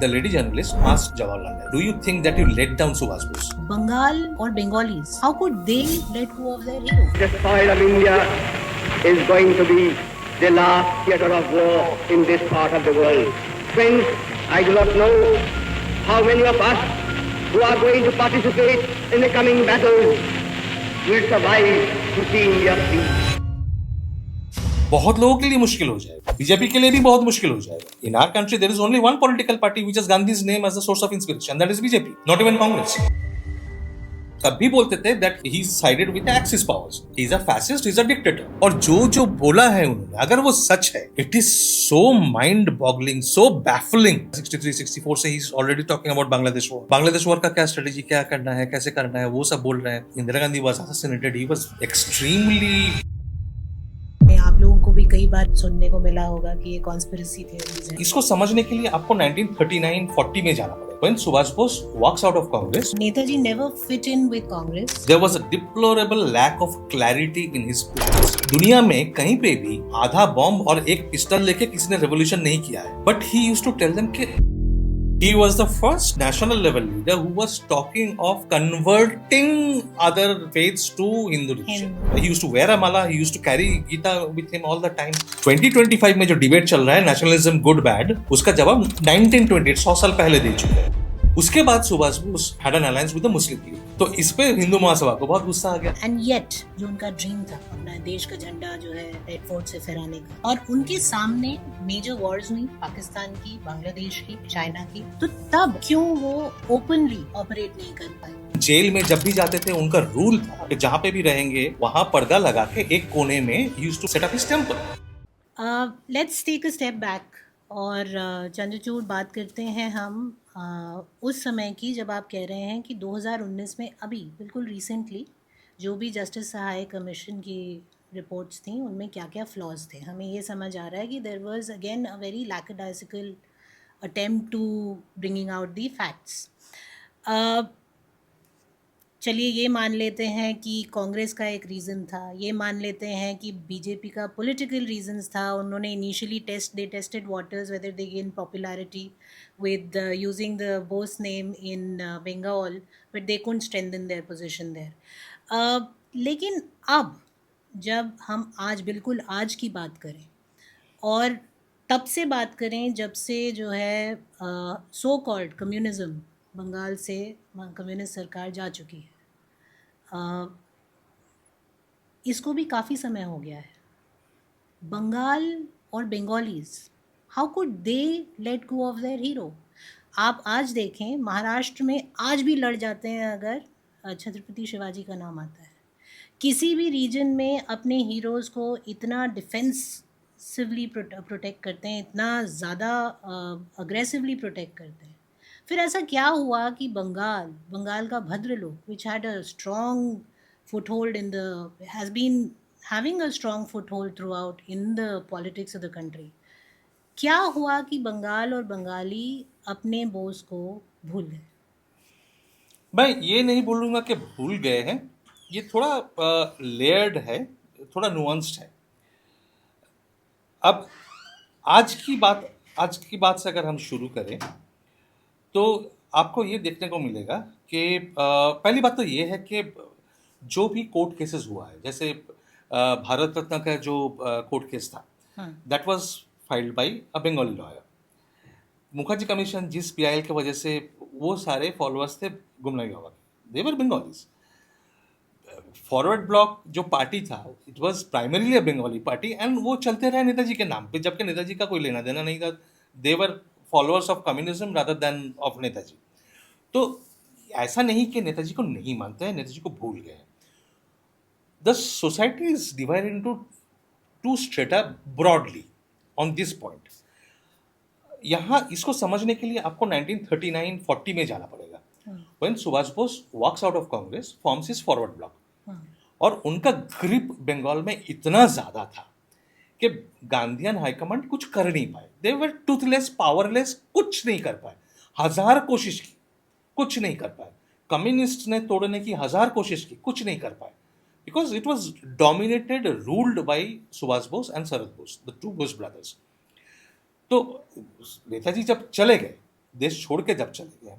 The lady journalist asked Jawaharlal Nehru, "Do you think that you let down Subhash Bose?" Bengal or Bengalis, how could they let go of their hero? The soil of India is going to be the last theatre of war in this part of the world. Friends, I do not know how many of us who are going to participate in the coming battles will survive to see India free. बहुत लोगों के लिए मुश्किल हो जाएगा, BJP के लिए भी बहुत मुश्किल हो जाएगा. In our country there is only one political party which has Gandhi's name as a source of inspiration, that is BJP, not even Congress. तब भी बोलते थे that he sided with the Axis powers. He is a fascist, he is a dictator. और जो बोला है उन्होंने, अगर वो सच है, it is so mind-boggling, so baffling. 63-64 से he is already talking about Bangladesh war. Bangladesh war का क्या strategy, क्या करना है, कैसे करना है, वो सब बोल रहे हैं. Indira Gandhi was assassinated. He was extremely आप लोगों को भी कई बार सुनने को मिला होगा कि ये कॉन्स्पिरेसी थ्योरीज है. इसको समझने के लिए आपको 1939-40 में जाना पड़ेगा. When Subhash Bose walks out of Congress, Netaji never fit in with Congress. there was a deplorable lack of clarity in his plans. दुनिया में कहीं पे भी आधा बॉम्ब और एक पिस्टल लेके किसी ने रेवोल्यूशन नहीं किया है. But he used to tell them कि he was the first national level leader who was talking of converting other faiths to Hinduism. He used to wear a mala, he used to carry Gita with him all the time. 2025 में जो debate चल रहा है nationalism good bad, उसका जवाब 1920 100 साल पहले दे चुके हैं. उसके बाद Subhash Bose had an alliance with the Muslim League. तो इस पे हिंदू महासभा को बहुत गुस्सा आ गया. And yet जो उनका ड्रीम था अपना देश का झंडा जो है रेड फोर्ट से फहराने का, और उनके सामने मेजर वॉर्स हुई, पाकिस्तान की, बांग्लादेश की, चाइना की, तो तब क्यों वो ओपनली ऑपरेट नहीं कर पाए? जेल में जब भी जाते थे उनका रूल था कि जहाँ पे भी रहेंगे वहाँ पर्दा लगा के एक कोने में he used to set up his temple. Let's take a step back और चंद्रचूड़ बात करते हैं हम उस समय की, जब आप कह रहे हैं कि 2019 में अभी बिल्कुल रिसेंटली जो भी जस्टिस सहाय कमीशन की रिपोर्ट्स थी उनमें क्या क्या फ्लॉज थे. हमें ये समझ आ रहा है कि there was again a very lackadaisical attempt to bringing out the facts. चलिए ये मान लेते हैं कि कांग्रेस का एक रीज़न था, ये मान लेते हैं कि बीजेपी का पॉलिटिकल रीजंस था. उन्होंने initially tested waters whether they gain popularity with using the Bose name in Bengal, but they couldn't strengthen their position there. लेकिन अब जब हम आज बिल्कुल आज की बात करें और तब से बात करें जब से जो है सो कॉल्ड कम्युनिज़म बंगाल से कम्युनिस्ट सरकार जा चुकी है, इसको भी काफ़ी समय हो गया है. बंगाल और Bengalis, how could they let go of their hero? आप आज देखें महाराष्ट्र में आज भी लड़ जाते हैं अगर छत्रपति शिवाजी का नाम आता है. किसी भी रीजन में अपने हीरोज़ को इतना डिफेंसिवली प्रोटेक्ट करते हैं, इतना ज़्यादा अग्रेसिवली प्रोटेक्ट करते हैं. फिर ऐसा क्या हुआ कि बंगाल का bhadralok, which had a strong foothold in the has been having a strong foothold throughout in the politics of the country, क्या हुआ कि बंगाल और बंगाली अपने बोस को भूल गए? मैं ये नहीं बोलूँगा कि भूल गए हैं, ये थोड़ा लेयर्ड है, थोड़ा नुआंस्ड है. अब आज की बात से अगर हम शुरू करें तो आपको ये देखने को मिलेगा कि पहली बात तो ये है कि जो भी कोर्ट केसेस हुआ है, जैसे भारत रत्न का जो कोर्ट केस था, that was filed by a Bengali lawyer. Mukherjee commission जिस पीआईएल की वजह से वो सारे फॉलोअर्स थे गुमनाई बाबा के, दे वर बंगालीज. फॉरवर्ड ब्लॉक जो पार्टी था, it was primarily a Bengali party, and वो चलते रहे नेताजी के नाम पे, जबकि नेताजी का कोई लेना देना नहीं था. They were followers of communism rather than of Netaji. तो ऐसा नहीं कि नेताजी को नहीं मानते हैं, नेताजी को भूल गए. The society is divided into two strata broadly on this point. यहाँ इसको समझने के लिए आपको 1939-40 में जाना पड़ेगा. When Subhash Bose walks out of Congress, forms his Forward Bloc, और उनका ग्रिप बंगाल में इतना ज़्यादा था कि गांधीयन हाईकमांड कुछ कर नहीं पाए. दे वर टूथलेस, पावरलेस, कुछ नहीं कर पाए. 1000 कोशिश की, कुछ नहीं कर पाए. कम्युनिस्ट ने तोड़ने की 1000 कोशिश की, कुछ नहीं कर पाए, because it was dominated, ruled by Subhash Bose and Sharad Bose, the two Bose brothers. तो नेताजी जब चले गए देश छोड़ के जब चले गए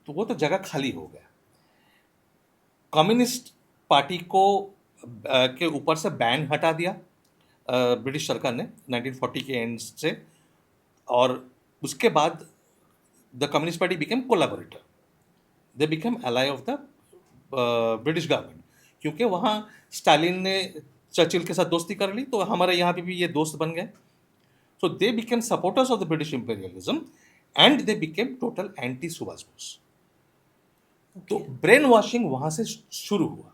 तो वो तो जगह खाली हो गया। कम्युनिस्ट पार्टी को के ऊपर से बैन हटा दिया ब्रिटिश सरकार ने 1940 के एंड से, और उसके बाद the communist party became collaborator, they became ally of the British government, क्योंकि वहाँ स्टालिन ने चर्चिल के साथ दोस्ती कर ली तो हमारे यहाँ पे भी ये दोस्त बन गए। So they became supporters of the British imperialism and they became total anti Subhash Bose. तो ब्रेन वॉशिंग वहाँ से शुरू हुआ,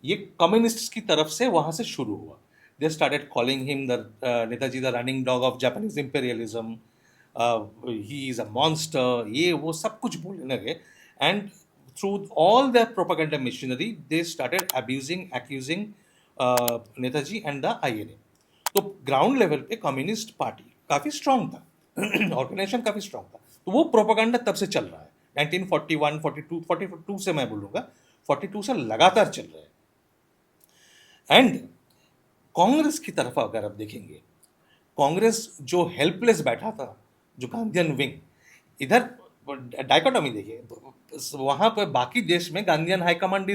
ये कम्युनिस्ट्स की तरफ से वहाँ से शुरू हुआ। They started calling him the Netaji the running dog of Japanese imperialism, he is a monster, ये वो सब कुछ बोलने लगे। And through all their propaganda machinery they started accusing Netaji and the INA। तो ग्राउंड लेवल पे कम्युनिस्ट पार्टी काफ़ी strong था, ऑर्गेनाइजेशन काफ़ी स्ट्रांग था, तो वो प्रोपेगेंडा तब से चल रहा है 1941 42 से, मैं बोलूँगा 42 से लगातार चल रहा है। एंड कांग्रेस की तरफ अगर आप देखेंगे, कांग्रेस जो हेल्पलेस बैठा था, जो गांधीयन विंग, इधर डाइकोटॉमी देखिए, वहाँ पर बाकी देश में Gandhian high command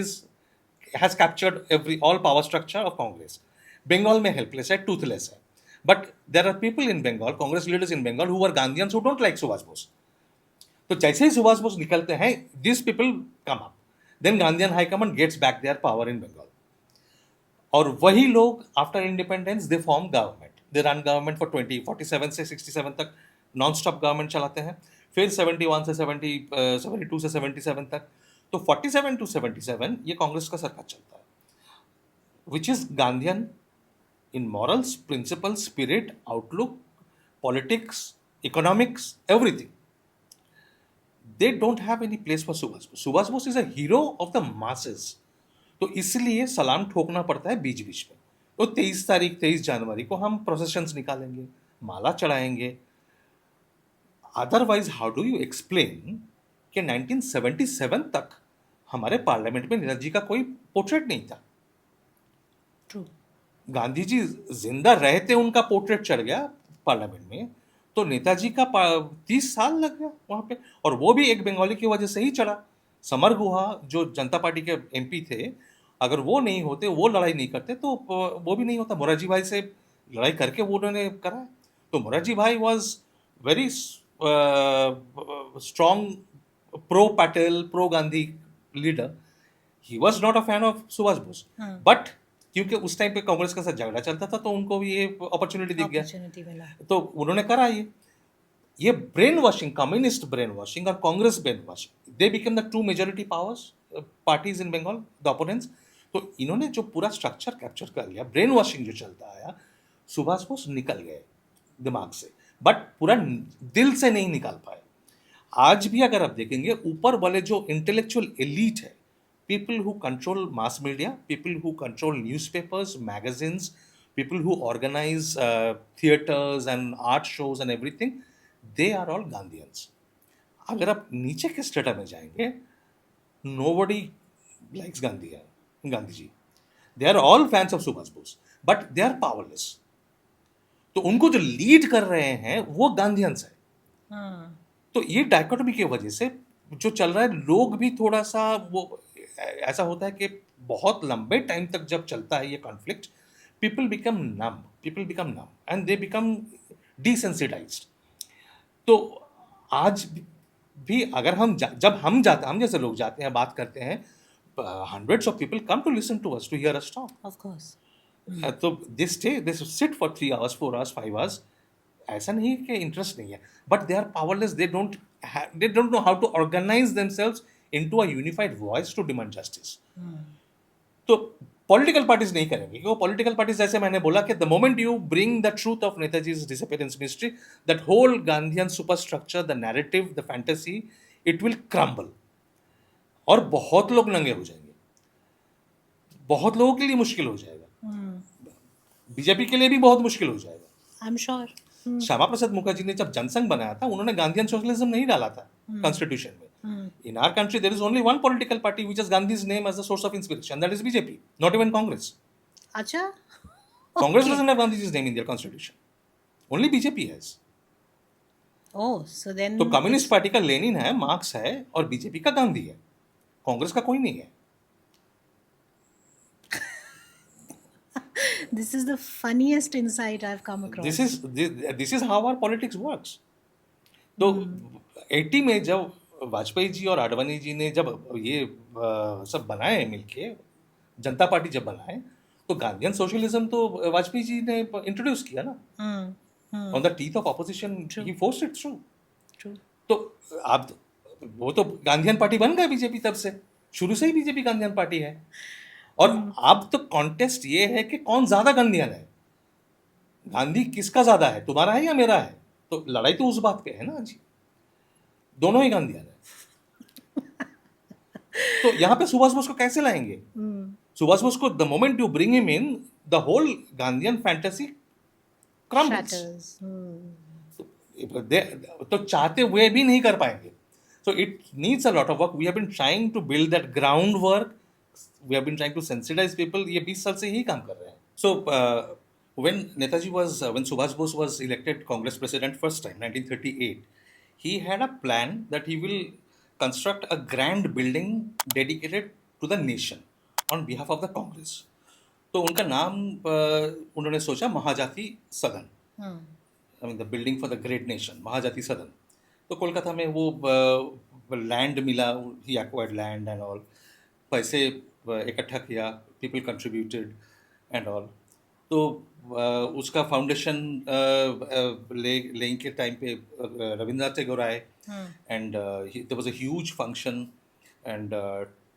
has captured all power structure of Congress. Bengal में हेल्पलेस है, टूथलेस है, but there are people in Bengal, Congress leaders in Bengal who are Gandhians who don't like Subhash Bose. तो जैसे ही सुभाष बोस निकलते हैं, this people come up, then Gandhian high command gets back their power in Bengal, और वही लोग after independence they form government, they run government for 47 से 67 तक नॉन स्टॉप गवर्नमेंट चलाते हैं, फिर 71 से 72 से 77 तक। तो 47 to 77 ये कांग्रेस का सरकार चलता है, which is Gandhian in morals, principle, spirit, outlook, politics, economics, everything. They don't have any place for Subhash Bose. Subhash Bose is a hero of the masses, तो इसलिए सलाम ठोकना पड़ता है बीच बीच में। तो 23 जनवरी को हम प्रोसेशंस निकालेंगे, माला चढ़ाएंगे। Otherwise how do you explain कि 1977 तक हमारे पार्लियामेंट में नेताजी का कोई पोर्ट्रेट नहीं था। ट्रू। गांधी जी जिंदा रहते उनका पोर्ट्रेट चढ़ गया पार्लियामेंट में, तो नेताजी का 30 साल लग गया वहाँ पे, और वो भी एक बंगाली की वजह से ही चढ़ा। समर गुहा जो जनता पार्टी के MP थे, अगर वो नहीं होते, वो लड़ाई नहीं करते, तो वो भी नहीं होता। मोरारजी भाई से लड़ाई करके वो उन्होंने करा। तो मोरारजी भाई was very strong pro Patel, pro Gandhi leader. He was not a fan of Subhash Bose, but क्योंकि उस टाइम पे कांग्रेस के साथ झगड़ा चलता था, तो उनको भी ये अपॉर्चुनिटी दिख गया, तो उन्होंने करा ये brain washing, communist brain washing और Congress brain washing, they become the two majority powers parties in Bengal, the opponents. तो इन्होंने जो पूरा स्ट्रक्चर कैप्चर कर लिया, ब्रेन वॉशिंग जो चलता आया, सुभाष बोस निकल गए दिमाग से, बट पूरा दिल से नहीं निकाल पाए। आज भी अगर आप देखेंगे, ऊपर वाले जो इंटेलेक्चुअल एलीट है, people who control mass media, people who control newspapers, magazines, people who organize theaters and art shows and everything, they are all Gandhians. अगर आप नीचे के स्टेटा में जाएंगे, nobody likes Gandhi ji. They are all fans of Subhash Bose, but they are powerless. तो उनको जो lead कर रहे हैं वो गांधीयंस है। तो ये डायकोटमी की वजह से जो चल रहा है, लोग भी थोड़ा सा वो ऐसा होता है कि बहुत लंबे टाइम तक जब चलता है ये conflict, people become numb and they become desensitized. तो आज भी अगर हम जैसे लोग जाते हैं, बात करते हैं, hundreds of people come to listen to us, to hear us talk. Of course. तो they sit for 3 hours, 4 hours, 5 hours. ऐसा नहीं कि इंटरेस्ट नहीं है, but they are powerless, they don't know how to organise themselves into a unified voice to demand justice. तो political parties नहीं करेंगे, क्योंकि पॉलिटिकल पार्टीज, जैसे मैंने बोला कि the moment you bring the truth of Netaji's disappearance mystery, that whole Gandhian superstructure, the narrative, the fantasy, it will crumble. और बहुत लोग नंगे हो जाएंगे, बहुत लोगों के लिए मुश्किल हो जाएगा, बीजेपी के लिए भी बहुत मुश्किल हो जाएगा। I'm sure. श्यामा प्रसाद मुखर्जी ने जब जनसंघ बनाया था, उन्होंने गांधीयन सोशलिज्म नहीं डाला था कॉन्स्टिट्यूशन में। In our country, there is only one political party which has Gandhi's name as the source of inspiration, that is BJP, not even Congress. अच्छा? Congress doesn't have Gandhi's name in their constitution. Only BJP has. Oh, so then तो communist it's party का Lenin है, marks है, और BJP का गांधी है, कांग्रेस का कोई नहीं है. this is the funniest insight I've come this across. Is this is how our politics works. तो Hmm. 80 में जब वाजपेयी जी और आडवाणी जी ने जब ये सब बनाए मिलके, जनता पार्टी जब बनाए, तो गांधीयन सोशलिज्म तो वाजपेयी जी ने इंट्रोड्यूस किया ना. Hmm. Hmm. On the teeth of opposition True. He forced it through. True. तो आप, वो तो गांधीयन पार्टी बन गए बीजेपी, तब से शुरू से ही बीजेपी गांधीयन पार्टी है. और अब तो कॉन्टेस्ट ये है कि कौन ज्यादा गांधीयन है, गांधी किसका ज्यादा है, तुम्हारा है या मेरा है. तो लड़ाई तो उस बात पे है ना जी, दोनों ही गांधीयन है. तो यहाँ पे सुभाष बोस को कैसे लाएंगे? Hmm. सुभाष बोस को the moment you bring him in, the whole Gandhian fantasy crumbles. Shatters. Hmm. तो चाहते हुए भी नहीं कर पाएंगे. So it needs a lot of work. We have been trying to build that groundwork. We have been trying to sensitize people. ये 20 साल से ही काम कर रहे हैं. So when Netaji was, when Subhash Bose was elected Congress president first time, 1938, he had a plan that he will construct a grand building dedicated to the nation on behalf of the Congress. तो उनका नाम उन्होंने सोचा महाजाति सदन. Hmm. I mean, the building for the great nation, Mahajati सदन. तो कोलकाता में वो लैंड मिला, ही एक्वायर्ड लैंड एंड ऑल, पैसे इकट्ठा किया, पीपल कंट्रीब्यूटेड एंड ऑल. तो उसका फाउंडेशन लेने के टाइम पे रविंद्रनाथ टैगोर आए, and there was a huge function, and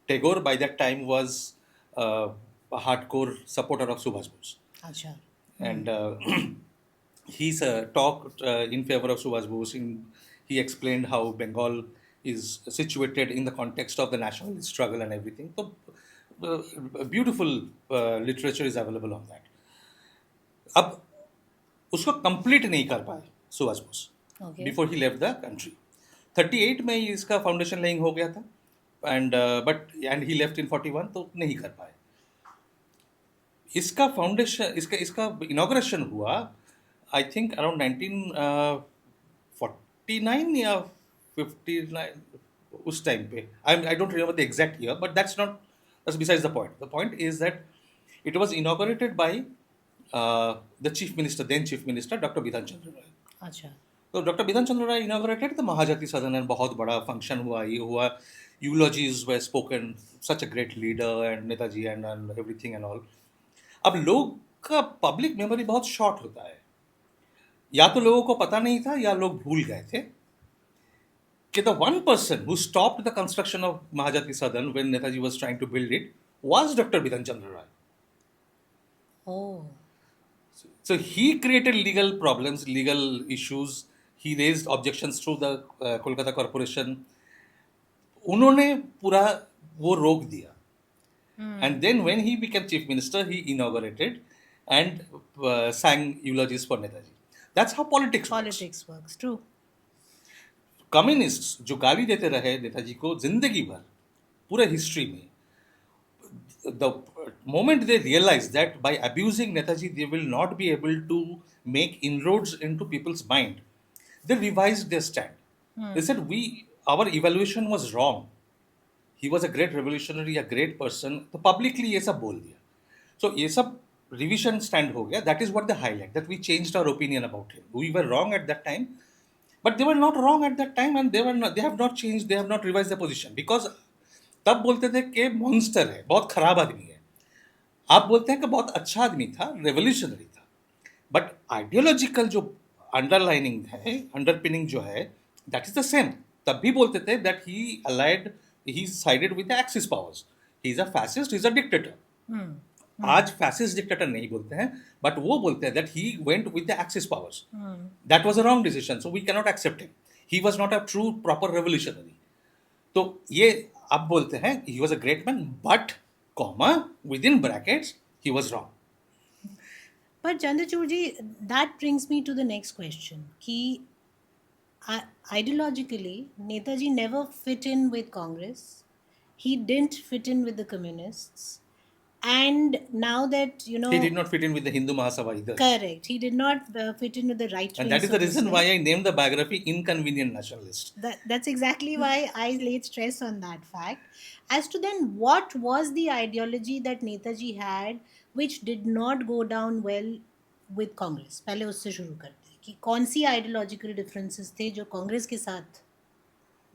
Tagore by that time was hardcore supporter of Subhash Bose. Acha. And he's talked in favor of Subhash Bose. He explained how Bengal is situated in the context of the national struggle and everything. So, beautiful literature is available on that. अब उसको complete नहीं कर पाए Subhash Bose Okay. Before he left the country. 38 में ही इसका foundation laying हो गया था, and and he left in 41, तो नहीं कर पाए. इसका फाउंडेशन, इसका इनॉग्रेशन हुआ आई थिंक अराउंड 1949 या 59, उस टाइम पे. I don't remember the exact year, but that's besides the point. The point is that it was inaugurated by the chief minister, then chief minister doctor Bidhan Chandra Roy. Acha. तो doctor Bidhan Chandra Roy inaugurated the Mahajati Sadan, and बहुत बड़ा function हुआ, ये हुआ, eulogies were spoken, such a great leader and Netaji and everything and all. अब लोग का public memory बहुत शॉर्ट होता है. या तो लोगों को पता नहीं था, या लोग भूल गए थे कि the one person who stopped the construction of Mahajati Sadan when Netaji was trying to build it was doctor Bidhan Chandra Roy. Oh. So he created legal problems, legal issues. He raised objections through the Kolkata Corporation. उन्होंने पूरा वो रोक दिया. And then when he became chief minister, he inaugurated and sang eulogies for Netaji. That's how politics works. Politics works. True. Communists जो गाली देते रहे नेताजी को जिंदगी भर, पूरे हिस्ट्री में, the moment they realized that by abusing Netaji they will not be able to make inroads into people's mind, they revised their stand. They said our evaluation was wrong. He was a great revolutionary, a great person. तो publicly ये सब बोल दिया. So ये सब revision stand हो गया. That is what they highlight, that we changed our opinion about him. We were wrong at that time, but they were not wrong at that time, and they have not changed, they have not revised their position, because तब बोलते थे कि monster है, बहुत खराब आदमी है. आप बोलते हैं कि बहुत अच्छा आदमी था, रेवोल्यूशनरी था, बट आइडियोलॉजिकल जो अंडरलाइनिंग है, अंडरपिनिंग जो है, दैट इज द सेम. तब भी बोलते थे that he sided with the Axis powers, he is a fascist, he is a dictator. आज फैसिस्ट डिक्टेटर नहीं बोलते हैं, बट वो बोलते हैं that he went with the Axis powers. That was a wrong decision, so we can not accept him. He was not a true proper revolutionary. तो ये अब बोलते हैं he was a great man, but comma within brackets he was wrong. But Chandrachud ji, that brings me to the next question. Ki ideologically, Netaji never fit in with Congress. He didn't fit in with the communists. And now that, you know, He did not fit in with the Hindu Mahasabha either. correct, he did not fit in with the right And wing, that is so the to reason say. why I named the biography Inconvenient Nationalist. That's exactly why I laid stress on that fact. As to then, what was the ideology that Netaji had which did not go down well with Congress? पहले उससे शुरू करते हैं कि कौन सी ideological differences थे जो कांग्रेस के साथ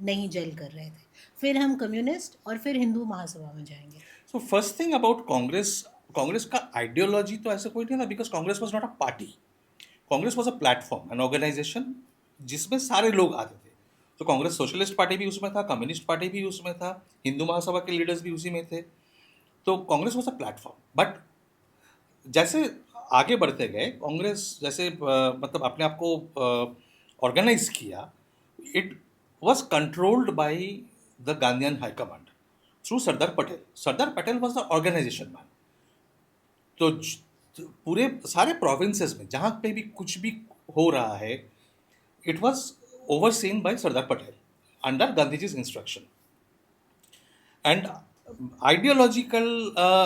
नहीं जेल कर रहे थे, फिर हम कम्युनिस्ट और फिर हिंदू महासभा में जाएंगे. So first thing about Congress का आइडियोलॉजी तो ऐसा कोई नहीं था, because Congress was not a party. Congress was a platform, an organisation जिसमें सारे लोग आते थे. तो कांग्रेस सोशलिस्ट पार्टी भी उसमें था, कम्युनिस्ट पार्टी भी उसमें था, हिंदू महासभा के लीडर्स भी उसी में थे. तो Congress was a platform. But जैसे आगे बढ़ते गए कांग्रेस जैसे मतलब अपने आप को ऑर्गेनाइज किया, it was controlled by the Gandhian high command through Sardar Patel. Sardar Patel was the organisation man. तो पूरे सारे प्रोविंसेस में जहाँ पे भी कुछ भी हो रहा है, it was overseen by Sardar Patel under Gandhi ji's instruction. And ideological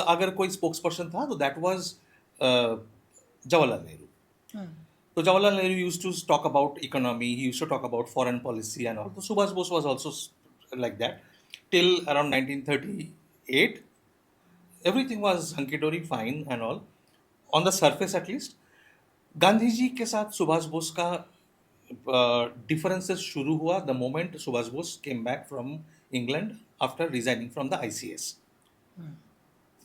अगर कोई स्पोक्स पर्सन था तो that was Jawaharlal Nehru. So Jawaharlal Nehru used to talk about economy, he used to talk about foreign policy and all. So Subhash Bose was also like that. Till around 1938, everything was hunky-dory, fine and all. On the surface at least. Gandhi ji के साथ सुभाष बोस का differences शुरू हुआ the moment Subhash Bose came back from England after resigning from the ICS.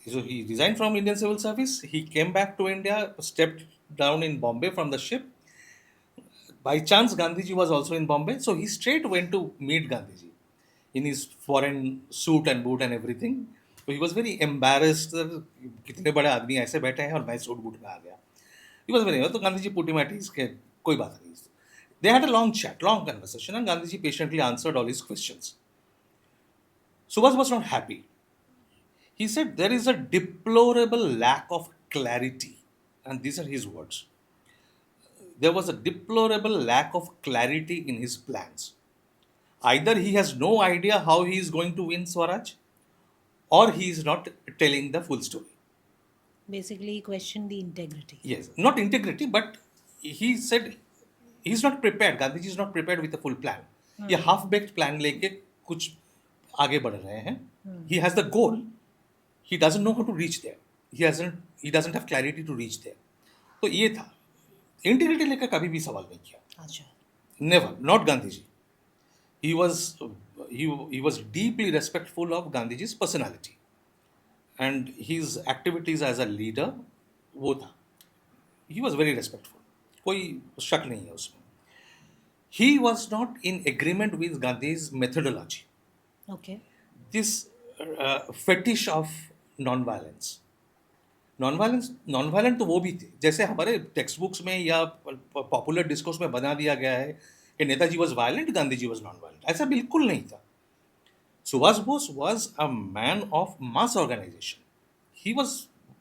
So he resigned from Indian Civil Service. He came back to India, stepped down in Bombay from the ship. By chance, Gandhiji was also in Bombay, so he straight went to meet Gandhiji in his foreign suit and boot and everything. So he was very embarrassed. कितने बड़े आदमी ऐसे बैठे हैं और मैं suit boot में आ गया. He was very. तो Gandhiji put him at ease. कोई बात नहीं. They had a long chat, long conversation, and Gandhiji patiently answered all his questions. Subhash was not happy. He said there is a deplorable lack of clarity, and these are his words. There was a deplorable lack of clarity in his plans. Either he has no idea how he is going to win Swaraj, or he is not telling the full story. Basically, he questioned the integrity. Yes, not integrity, but he said he's not prepared. Gandhiji is not prepared with a full plan. ये half baked plan लेके कुछ आगे बढ़ रहे हैं. He has the goal. He doesn't know how to reach there. He doesn't have clarity to reach there. तो ये था. इंटीग्रिटी लेकर कभी भी सवाल नहीं किया. अच्छा. Never. Not Gandhiji. He was deeply respectful of Gandhiji's personality and his activities as a leader. वो था. He was very respectful. कोई शक नहीं है उसमें. He was not in agreement with Gandhi's methodology. Okay. This fetish of non-violence. Non-violent तो वो भी थे. जैसे हमारे टेक्स्ट बुक्स में या पॉपुलर डिस्कोर्स में बना दिया गया है कि Netaji was violent, Gandhi was non violent. ऐसा बिल्कुल नहीं था. Subhash Bose was a man of mass organisation.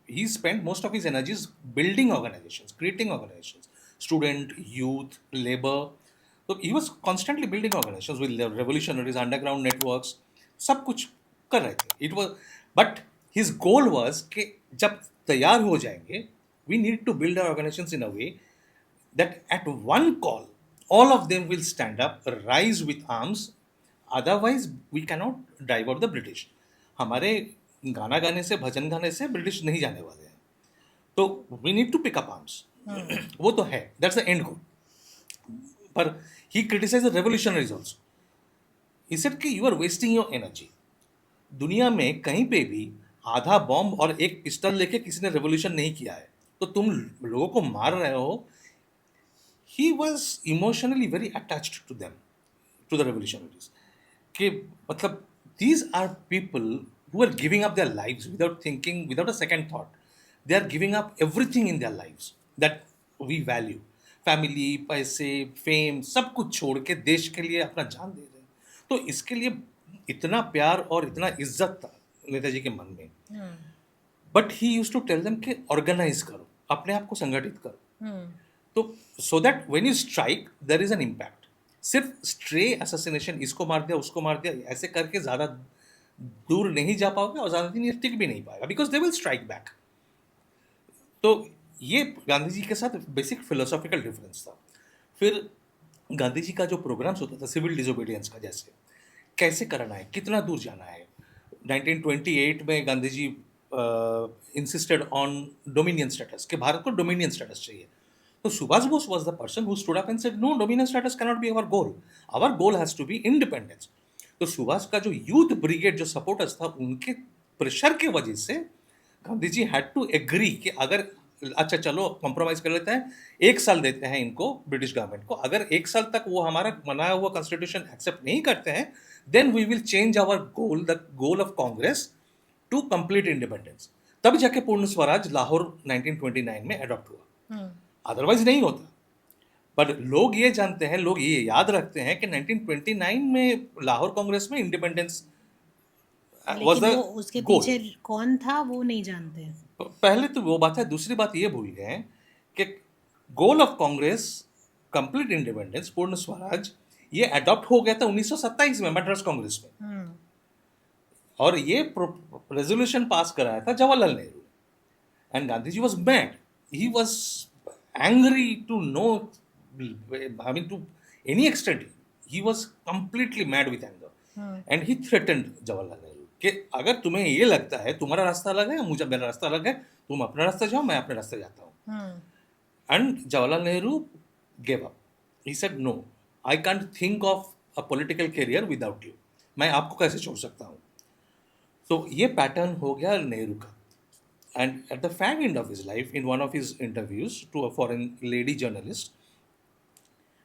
he spent most of his energies building organizations, creating organizations, student, youth, labor. So he was constantly building organizations with revolutionaries, underground networks, सब कुछ कर रहे थे. It was, but his goal was कि जब तैयार हो जाएंगे, we need to build our organizations in a way that at one call, all of them will stand up, rise with arms. Otherwise, we cannot drive out the British. हमारे गाना गाने से, भजन गाने से ब्रिटिश नहीं जाने वाले हैं. तो we need to pick up arms. वो तो है. That's the end goal. पर he criticized the revolutionaries also. He said कि you are wasting your energy. दुनिया में कहीं पे भी आधा बॉम्ब और एक पिस्टल लेके किसी ने रेवोल्यूशन नहीं किया है, तो तुम लोगों को मार रहे हो. He was emotionally very attached to them, to the revolutionaries. कि मतलब these are people who are giving up their lives without thinking, without a second thought. They are giving up everything in their lives that we value. Family, पैसे, fame, सब कुछ छोड़ के देश के लिए अपना जान दे रहे हैं. तो इसके लिए इतना प्यार और इतना इज्जत था नेताजी के मन में. But he used to tell them कि ऑर्गेनाइज करो, अपने आप को संगठित करो. तो so that when you strike there is an impact. सिर्फ स्ट्रे असैसिनेशन, इसको मार दिया उसको मार दिया, ऐसे करके ज़्यादा दूर नहीं जा पाओगे और ज़्यादा दिन ये टिक भी नहीं पाएगा, because they will strike back. तो ये गांधी जी के साथ बेसिक फिलोसॉफिकल डिफरेंस था। फिर गांधी जी का जो प्रोग्राम्स होता था सिविल डिसोबीडियंस का, जैसे कैसे करना है, कितना दूर जाना है। 1928 में Gandhi ji insisted on dominion status, कि भारत को डोमिनियन स्टेटस चाहिए। तो Subhash Bose was the person who stood up and said no, dominion status can not be our goal has to be independence. तो सुभाष का जो यूथ ब्रिगेड जो सपोर्टर्स था, उनके प्रेशर की वजह से Gandhi ji had to agree कि अगर अच्छा चलो कॉम्प्रोमाइज कर लेते हैं, 1 साल देते हैं इनको, ब्रिटिश गवर्नमेंट को, अगर 1 साल तक वो हमारा बनाया हुआ कॉन्स्टिट्यूशन एक्सेप्ट नहीं करते हैं, then we will change our goal, the goal of Congress, to complete independence. तब जाके पूर्ण स्वराज लाहौर 1929 में अडॉप्ट हुआ, अदरवाइज नहीं होता। पर लोग ये जानते हैं, लोग ये याद रखते हैं कि 1929 में लाहौर कांग्रेस में इंडिपेंडेंस वाज लेकिन द वो उसके गोल। पीछे कौन था वो नहीं जानते। पहले तो वो बात है, दूसरी बात ये भूल गए हैं कि गोल ऑफ कांग्रेस कंप्लीट इंडिपेंडेंस, पूर्ण स्वराज, ये अडॉप्ट हो गया था 1927 में मद्रास कांग्रेस में, और ये रेजोल्यूशन पास कराया था Jawaharlal Nehru. And Gandhi ji was mad, he was angry to no, I mean to any extent, he was completely mad with anger, and he threatened Jawaharlal Nehru कि अगर तुम्हें ये लगता है तुम्हारा रास्ता अलग है, मुझे मेरा रास्ता अलग है, तुम अपना रास्ता जाओ, मैं अपने रास्ते जाता हूँ। And Jawaharlal Nehru gave up, he said no, I can't think of a political career without you, मैं आपको कैसे छोड़ सकता हूँ। तो ये पैटर्न हो गया नेहरू का। And at the fag end of his life, in one of his interviews to a foreign lady journalist,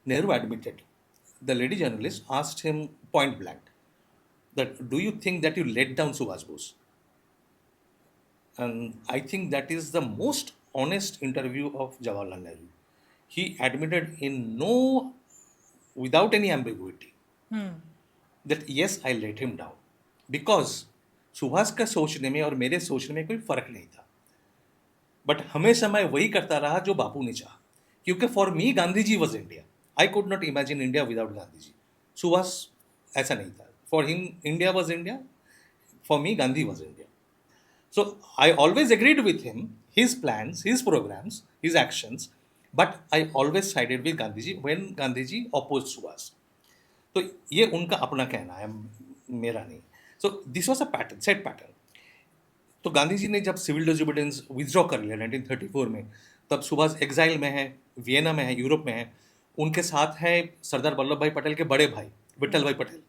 Nehru admitted, the lady journalist asked him point blank that, do you think that you let down Subhash Bose? And I think that is the most honest interview of Jawaharlal Nehru. He admitted without any ambiguity, that yes, I let him down. Because Subhash का सोचने में और मेरे सोचने में कोई फर्क नहीं था, बट हमेशा मैं वही करता रहा जो बापू ने चाहा, क्योंकि for me Gandhi ji was India, I could not imagine India without Gandhi ji. Subhash ऐसा नहीं था, for him India was India, for me Gandhi was India. So I always agreed with him, his plans, his programs, his actions, but I always sided with Gandhi ji when Gandhi ji opposed Subhash. तो ये उनका अपना कहना है, मेरा नहीं। So this was a pattern, set pattern. तो गांधी जी ने जब सिविल डिसोबीडियंस विथड्रॉ कर लिया 1934 में, तब सुभाष एग्जाइल में है, वियना में है, यूरोप में है। उनके साथ है सरदार वल्लभ भाई पटेल के बड़े भाई विट्ठल भाई पटेल।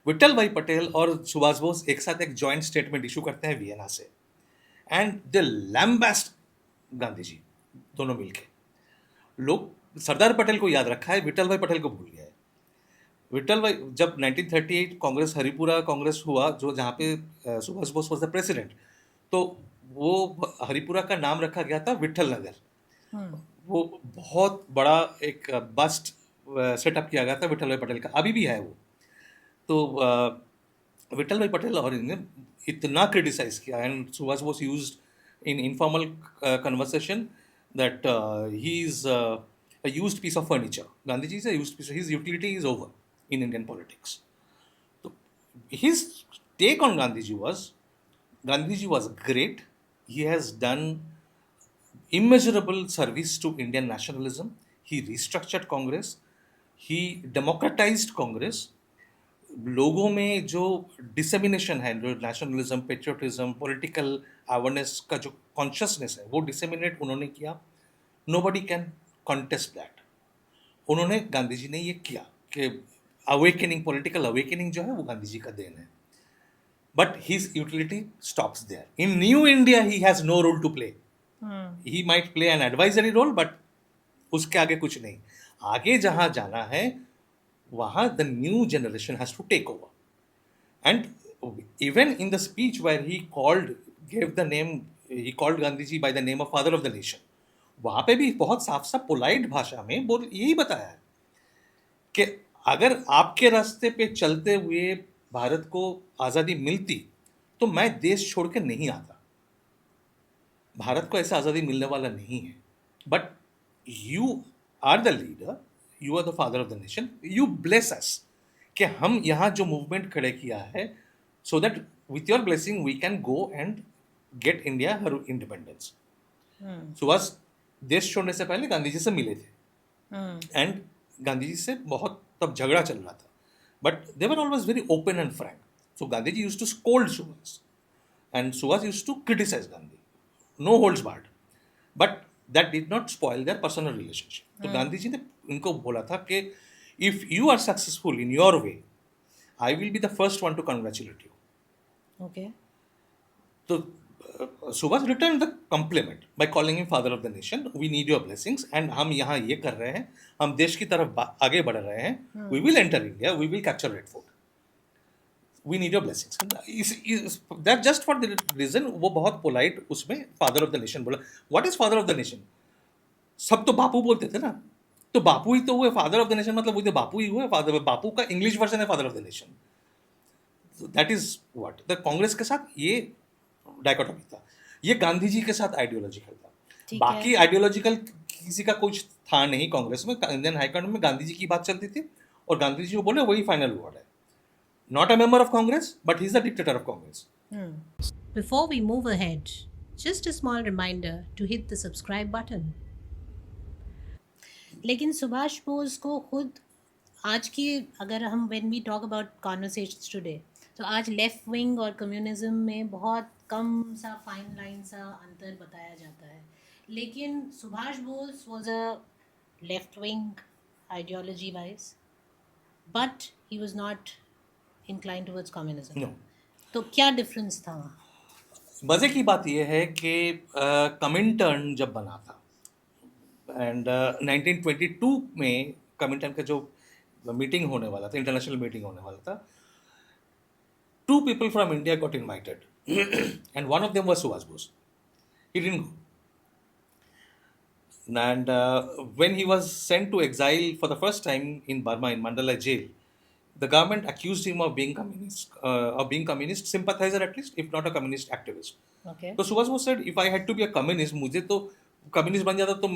विट्ठल भाई पटेल और सुभाष बोस एक साथ एक जॉइंट स्टेटमेंट इशू करते हैं वियना से, एंड दे लैम्बास्ट गांधी जी, दोनों मिलके। लोग सरदार पटेल को याद रखा है, विट्ठल भाई पटेल को भूल गया है। विट्ठल भाई, जब 1938 कांग्रेस हरिपुरा कांग्रेस हुआ, जो जहाँ पे Subhash Bose was the president, तो वो हरिपुरा का नाम रखा गया था विट्ठल नगर। वो बहुत बड़ा एक बस्ट सेटअप किया गया था विट्ठल भाई पटेल का, अभी भी है वो। तो विट्ठल भाई पटेल और इन्हें इतना क्रिटिसाइज किया, and Subhash Bose used in informal conversation that he is a used piece of furniture. Gandhiji is a used piece. His utility is over in Indian politics. So his take on Gandhiji was great. He has done immeasurable service to Indian nationalism. He restructured Congress. He democratized Congress. लोगों में जो dissemination है, जो nationalism, patriotism, political awareness का जो consciousness है, वो disseminate उन्होंने किया। Nobody can contest that. उन्होंने, गांधी जी ने ये किया कि अवेकनिंग, पॉलिटिकल अवेकनिंग जो है वो गांधी जी का देन है, but his utility stops there. In new India he has no role to play. He might play an advisory role, but उसके आगे कुछ नहीं। आगे जहां जाना है वहाँ the new generation has to take over. And even in the speech where he called Gandhiji by the name of father of the nation, वहाँ पे भी बहुत साफ साफ पोलाइट भाषा में यही बताया है कि अगर आपके रास्ते पे चलते हुए भारत को आज़ादी मिलती तो मैं देश छोड़ के नहीं आता। भारत को ऐसा आज़ादी मिलने वाला नहीं है, but you are the leader, you are the father of the nation, you bless us कि हम यहाँ जो मूवमेंट खड़े किया है so that with your blessing we can go and get India her independence. Subhash देश छोड़ने से पहले गांधी जी से मिले थे एंड गांधी जी से बहुत तब झगड़ा चल रहा था, but they were always very open and frank. So Gandhi ji used to scold Subhash and Subhash used to criticise Gandhi, no holds barred, but that did not spoil their personal relationship. तो गांधी जी ने उनको बोला था कि if you are successful in your way I will be the first one to congratulate you. Okay. तो Subhash return the compliment by calling him father of the nation. We need your blessings and हम यहाँ ये कर रहे हैं, हम देश की तरफ आगे बढ़ रहे हैं. We will enter India, we will capture Red Fort, we need your blessings. That just for the reason वो बहुत पोलाइट उसमें फादर ऑफ द नेशन बोला. What is father of the nation? सब तो बापू बोलते थे ना, तो बापू ही तो हुए फादर ऑफ द नेशन, मतलब वो तो बापू ही हुए. फादर बापू का इंग्लिश वर्जन है father of the nation. That is what the Congress के साथ ये डायकोटोमी था. ये गांधी जी के साथ आइडियोलॉजिकल था. ठीक बाकी है. आइडियोलॉजिकल किसी का कुछ था नहीं कांग्रेस में. इंडियन हाईकमांड में गांधी जी की बात चलती थी और गांधी जी जो बोले वही फाइनल वर्ड है. Not a member of Congress but he is the dictator of Congress. Before we move ahead, just a small reminder to hit the subscribe button. लेकिन सुभाष बोस को खुद आज की अगर हम when we talk about conversations today, तो आज लेफ्ट विंग और कम्युनिज्म में बहुत कम सा फाइन लाइन सा अंतर बताया जाता है. लेकिन Subhash Bose was a left wing ideology wise, but he was not inclined towards communism. No, तो क्या डिफरेंस था वहाँ? मजे की बात यह है कि कमिंटर्न जब बना था एंड 1922 में कमिंटर्न का जो मीटिंग होने वाला था, इंटरनेशनल मीटिंग होने वाला था, 2 people from India got invited and one of them was Subhash Bose. He didn't go. And when he was sent to exile for the first time in Burma, in Mandalay jail, the government accused him of being communist sympathizer at least, if not a communist activist. Okay. तो Subhash Bose said, if I had to be a communist, मुझे तो communist बन जाता तो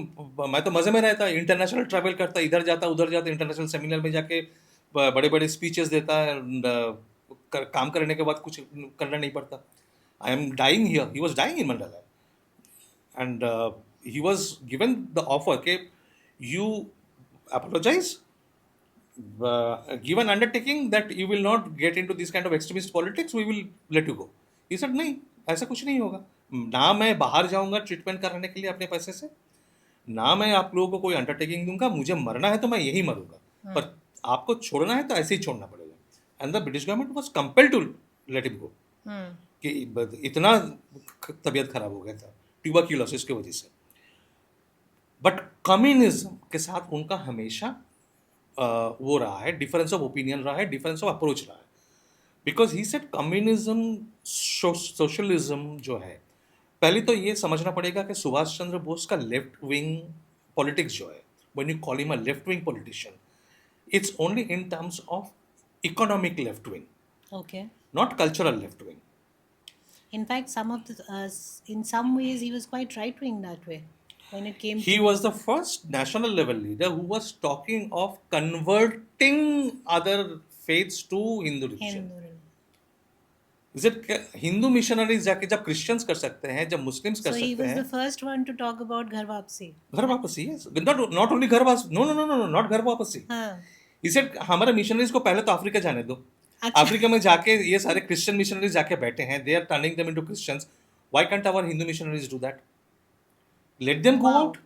मैं तो मज़े में रहता, इंटरनेशनल ट्रैवल करता, इधर जाता उधर जाता, इंटरनेशनल सेमिनार में जाके बड़े बड़े स्पीचेस देता, काम करने के बाद कुछ करना नहीं पड़ता. I am dying here, he was dying in Mandalay and he was given the offer के you apologize, given undertaking that you will not get into this kind of extremist politics, we will let you go. He said नहीं, ऐसा कुछ नहीं होगा. ना मैं बाहर जाऊंगा ट्रीटमेंट कराने के लिए अपने पैसे से, ना मैं आप लोगों को कोई अंडरटेकिंग दूंगा. मुझे मरना है तो मैं यही मरूंगा, पर आपको छोड़ना है तो ऐसे ही छोड़ना पड़ेगा. And the British government was compelled to let him go, कि इतना तबीयत खराब हो गया था ट्यूबरक्यूलोसिस की वजह से. बट कम्युनिज्म के साथ उनका हमेशा वो रहा है, डिफरेंस ऑफ ओपिनियन रहा है, डिफरेंस ऑफ अप्रोच रहा है. Because he said communism socialism जो है, पहले तो ये समझना पड़ेगा कि सुभाष चंद्र बोस का लेफ्ट विंग पॉलिटिक्स जो है, when you call him a left wing politician, it's only in terms of economic left wing, Okay. not cultural left wing. In fact, in some ways, he was quite right wing that way when it came He to. was the first national level leader who was talking of converting other faiths to Hindu religion. Hindu. Is it Hindu missionaries जाके जब Christians कर सकते हैं, जब Muslims कर So he सकते was हैं, the first one to talk about घर वापसी. घर वापसी, yes, not only घर वापसी, no, not घर वापसी. हाँ. He said हमारे मिशनरीज को पहले तो अफ्रीका जाने दो. अच्छा. अफ्रीका में जाके ये सारे क्रिश्चियन मिशनरीज जाके बैठे हैं, they are turning them into Christians. Why can't our Hindu missionaries do that? Let them go Wow. Out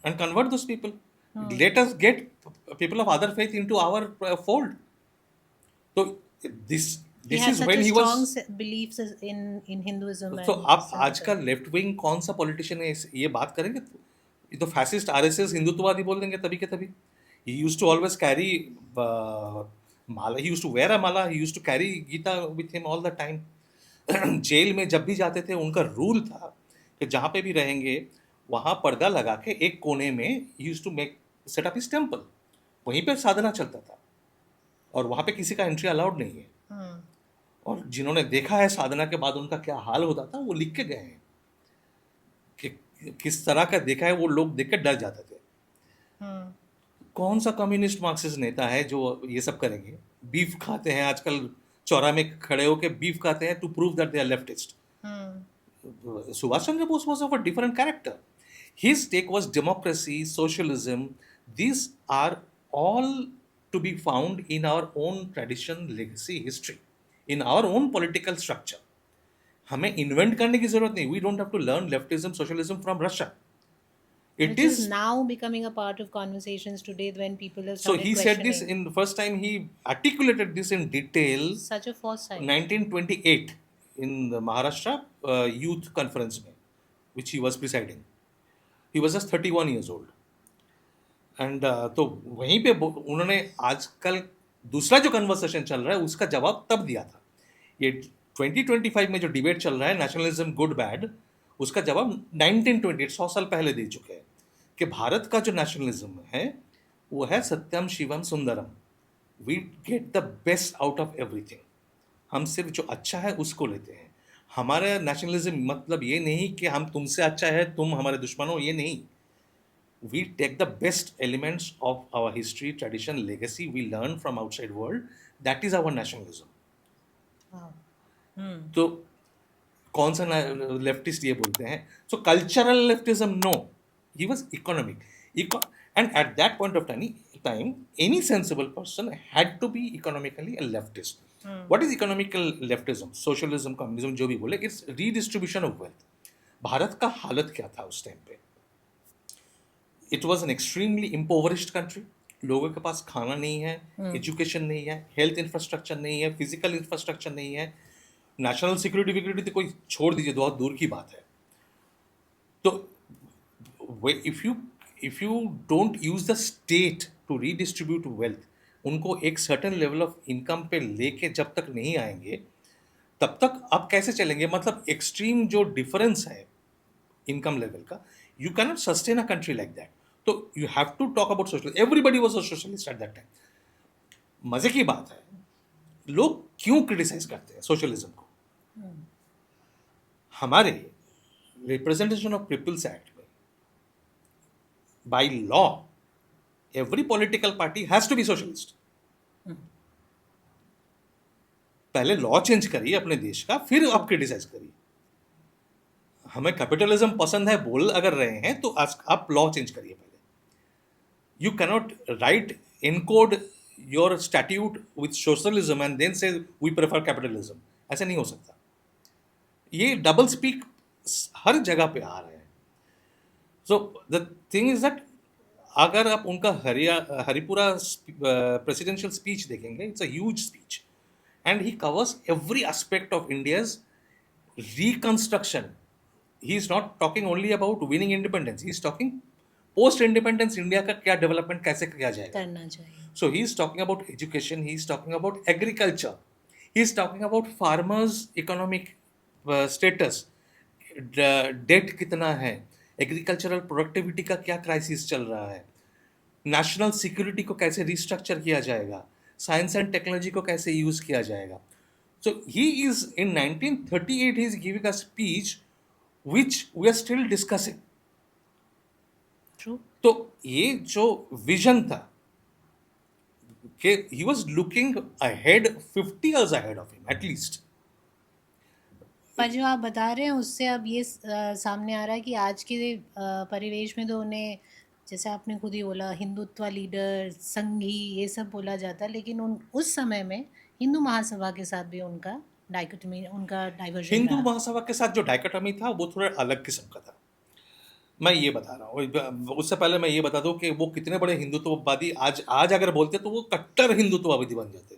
and convert those people. Let us get people of other faith into our fold. So this He had is such when a he strong was. beliefs in Hinduism. तो and आप आज का left wing कौन सा politician है ये बात करेंगे तो ये तो फैसिस्ट आरएसएस हिंदुत्ववादी बोल देंगे तभी के तभी. He used to always carry Mala, he used to wear a mala, he used to carry Gita with him all the time. Jail में जब भी जाते थे उनका रूल था कि जहाँ पे भी रहेंगे वहाँ पर्दा लगा के एक कोने में he used to set up his temple, वहीं पे साधना चलता था और वहाँ पे किसी का एंट्री अलाउड नहीं है. और जिन्होंने देखा है साधना के बाद उनका क्या हाल होता था वो लिख के गए हैं कि किस तरह का देखा है, वो लोग देख के डर जाते थे. कौन सा कम्युनिस्ट मार्क्सिस्ट नेता है जो ये सब करेंगे? बीफ खाते हैं आजकल, चौरा में खड़े होके बीफ खाते हैं to prove that they are leftist. Subhash Chandra Bose was of a different character. His take was democracy, socialism. These are all to be found in our own tradition, legacy, history, in our own political structure. हमें invent करने की जरूरत नहीं. We don't have to learn leftism, socialism from Russia. It Which is is now becoming a part of conversations today when people have so started he said this questioning. in the first time he articulated this in detail Such a foresight. 1928 in the Maharashtra youth conference में, which he was presiding. He was just 31 years old. And तो वहीं पे उन्होंने आजकल दूसरा जो conversation चल रहा है उसका जवाब तब दिया था. ये 2025 में जो डिबेट चल रहा है नेशनलिज्म गुड बैड, उसका जवाब 1928 100 साल पहले दे चुके हैं कि भारत का जो नेशनलिज्म है वो है सत्यम शिवम सुंदरम. We get the best out of everything. हम सिर्फ जो अच्छा है उसको लेते हैं. हमारा नेशनलिज्म मतलब ये नहीं कि हम तुमसे अच्छा है तुम हमारे दुश्मन हो, ये नहीं. We take the best elements of our history, tradition, legacy we learn from outside world. That is our nationalism. Wow. तो कौन सा लेफ्टिस्ट ये बोलते हैं? So cultural leftism, no. He was economic. And at that point of time, any sensible person had to be economically a leftist. What is economical leftism? Socialism, communism, जो भी बोले, it's redistribution of wealth. Bharat का हालत क्या था उस time पे? It was an extremely impoverished country. लोगों के पास खाना नहीं है, एजुकेशन नहीं है, हेल्थ इंफ्रास्ट्रक्चर नहीं है, फिजिकल इंफ्रास्ट्रक्चर नहीं है, नेशनल सिक्योरिटी तो कोई छोड़ दीजिए, बहुत दूर की बात है. तो if you don't use the state to redistribute wealth, उनको एक सर्टेन लेवल ऑफ इनकम पे लेके जब तक नहीं आएंगे तब तक आप कैसे चलेंगे? मतलब एक्सट्रीम जो डिफरेंस है इनकम लेवल का, you cannot sustain a country like that. So you have to talk about socialism. Everybody was a socialist at that time. मजे की बात है, लोग क्यों क्रिटिसाइज करते हैं सोशलिज्म को? हमारे रिप्रेजेंटेशन ऑफ पीपल्स एक्ट में by law every political party has to be socialist. पहले लॉ चेंज करिए अपने देश का, फिर आप क्रिटिसाइज करिए. हमें कैपिटलिज्म पसंद है बोल अगर रहे हैं तो आप लॉ चेंज करिए पहले. You cannot write encode your statute with socialism and then say we prefer capitalism. ऐसा नहीं हो सकता. ये डबल स्पीक हर जगह पे आ रहे हैं. So the thing is that अगर आप उनका हरिपुरा प्रेसिडेंशियल स्पीच देखेंगे, it's a huge speech and he covers every aspect of India's reconstruction. He is not talking only about winning independence. He is talking post independence India का क्या development कैसे किया जाएगा करना चाहिए. So he is talking about education. He is talking about agriculture. He is talking about farmers' economic status. Debt कितना है, agricultural productivity का क्या क्राइसिस चल रहा है, नेशनल सिक्योरिटी को कैसे रिस्ट्रक्चर किया जाएगा, साइंस एंड टेक्नोलॉजी को कैसे यूज किया जाएगा. So he is in 1938 he is giving a speech which we are still discussing. True. तो ये जो विजन था कि he was looking ahead 50 years ahead of him at least. पर जो आप बता रहे हैं उससे अब ये सामने आ रहा है कि आज के परिवेश में तो उन्हें, जैसे आपने खुद ही बोला, हिंदुत्व लीडर, संघी, ये सब बोला जाता, लेकिन उस समय में हिंदू महासभा के साथ भी उनका डाइकोटमी, उनका डाइवर्जन. हिंदू महासभा के साथ जो डाइकोटमी था वो थोड़ा अलग किस्म का था. मैं ये बता रहा हूँ. उससे पहले मैं ये बता दूँ कि वो कितने बड़े हिंदुत्ववादी आज अगर बोलते तो वो कट्टर हिंदुत्ववादी बन जाते.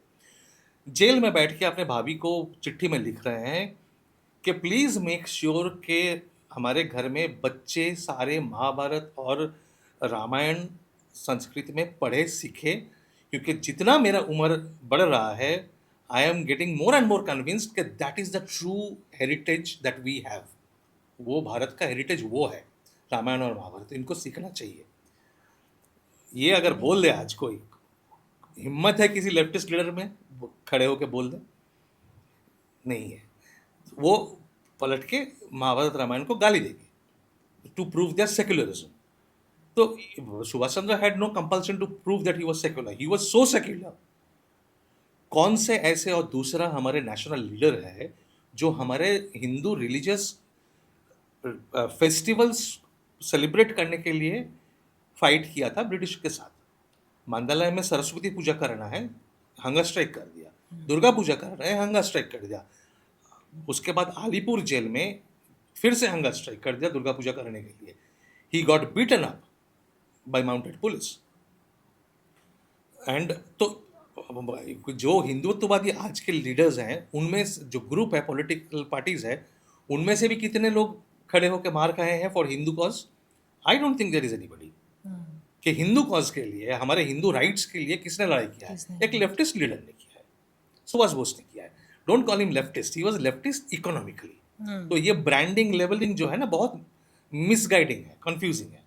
जेल में बैठ के अपने भाभी को चिट्ठी में लिख रहे हैं कि प्लीज़ मेक श्योर कि हमारे घर में बच्चे सारे महाभारत और रामायण संस्कृत में पढ़े सीखे, क्योंकि जितना मेरा उम्र बढ़ रहा है I am getting more and more convinced कि that is the true heritage that we have. वो भारत का हेरिटेज वो है, रामायण और महाभारत. इनको सीखना चाहिए. ये अगर बोल दे आज कोई, हिम्मत है किसी लेफ्टिस्ट लीडर में खड़े होकर बोल दे? नहीं है. वो पलट के महाभारत रामायण को गाली देगी टू प्रूव देयर सेक्युलरिज्म. तो Subhash Chandra had no compulsion to prove that he was secular. He was so secular कौन से ऐसे, और दूसरा हमारे नेशनल लीडर है जो हमारे हिंदू रिलीजियस फेस्टिवल्स सेलिब्रेट करने के लिए फाइट किया था ब्रिटिश के साथ। मंदालय में सरस्वती पूजा करना है, हंगर स्ट्राइक कर दिया। दुर्गा पूजा करना है, हंगर स्ट्राइक कर दिया। उसके बाद अलीपुर जेल में फिर से हंगर स्ट्राइक कर दिया दुर्गा पूजा करने के लिए। He got beaten up by mounted police. And तो जो हिंदुत्ववादी आज के लीडर्स हैं, उनमें जो ग्रुप है, पॉलिटिकल पार्टीज है, उनमें से भी कितने लोग खड़े होकर मार खाए हैं for Hindu cause? I don't think there is anybody. कि हिंदू कॉज के लिए, हमारे हिंदू राइट्स के लिए किसने लड़ाई किया है? एक लेफ्टिस्ट लीडर ने किया है, सुभाष बोस ने किया है। Don't call him leftist, he was leftist economically. तो ये ब्रांडिंग लेवलिंग जो है ना, बहुत मिसगाइडिंग है, कंफ्यूजिंग है,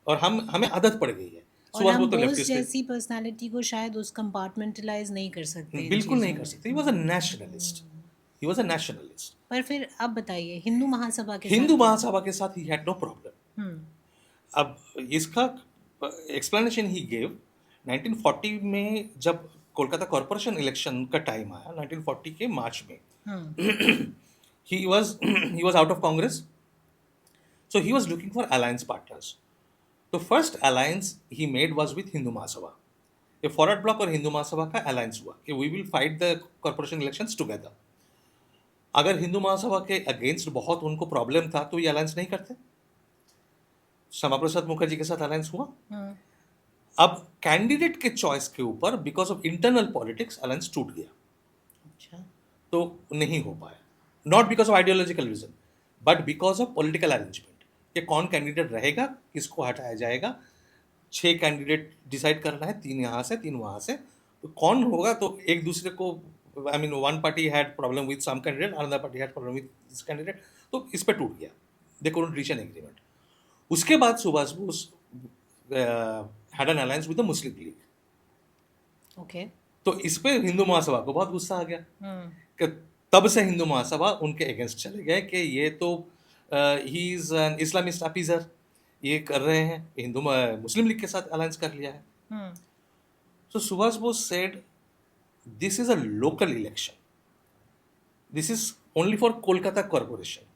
और हमें आदत पड़ गई है। और सुभाष हम बोस तो बोस लेफ्टिस्ट थे, जैसी पर्सनालिटी को शायद उस कंपार्टमेंटलाइज नहीं कर सकते इन बिल्कुल नहीं चीज़ों कर में। सकते। ही was a nationalist, he was a nationalist. पर फिर अब बताइए, हिंदू महासभा के साथ हिंदू क्या? महासभा के साथ ही हैड नो प्रॉब्लम। हम्म, अब इसका एक्सप्लेनेशन ही गेव 1940 में, जब कोलकाता कॉरपोरेशन इलेक्शन का टाइम आया 1940 के मार्च में, हम्म, he was out of Congress, so he was looking for alliance partners. The first alliance he made was with Hindu Mahasabha. ये Forward Bloc और हिंदू महासभा का अलायंस हुआ कि we will fight the corporation elections together. अगर हिंदू महासभा के against बहुत उनको problem था तो ये अलायंस नहीं करते। श्यामा प्रसाद मुखर्जी के साथ अलायंस हुआ। हम्म, अब कैंडिडेट के चॉइस के ऊपर because of internal politics alliance टूट गया, अच्छा, तो नहीं हो पाया। Not because of ideological reason, but because of political arrangement कि कौन कैंडिडेट रहेगा, किसको हटाया जाएगा। 6 कैंडिडेट डिसाइड करना है, 3 यहाँ से 3 वहाँ से, तो कौन होगा? तो एक दूसरे को, I mean one party had problem with some candidate, another party had problem with this candidate, तो इस पे टूट गया। They couldn't reach an agreement. उसके बाद Subhash Bose had an alliance with the Muslim League. Okay, तो इस पे हिंदू महासभा को बहुत गुस्सा आ गया हम्म, कि तब से हिंदू महासभा उनके अगेंस्ट चले गए कि ये तो ही इज एन इस्लामिस्ट अपीजर, ये कर रहे हैं, हिंदू मुस्लिम लीग के साथ अलायंस कर लिया है। Hmm, so Subhash Bose said this is a local election, this is only for Kolkata corporation.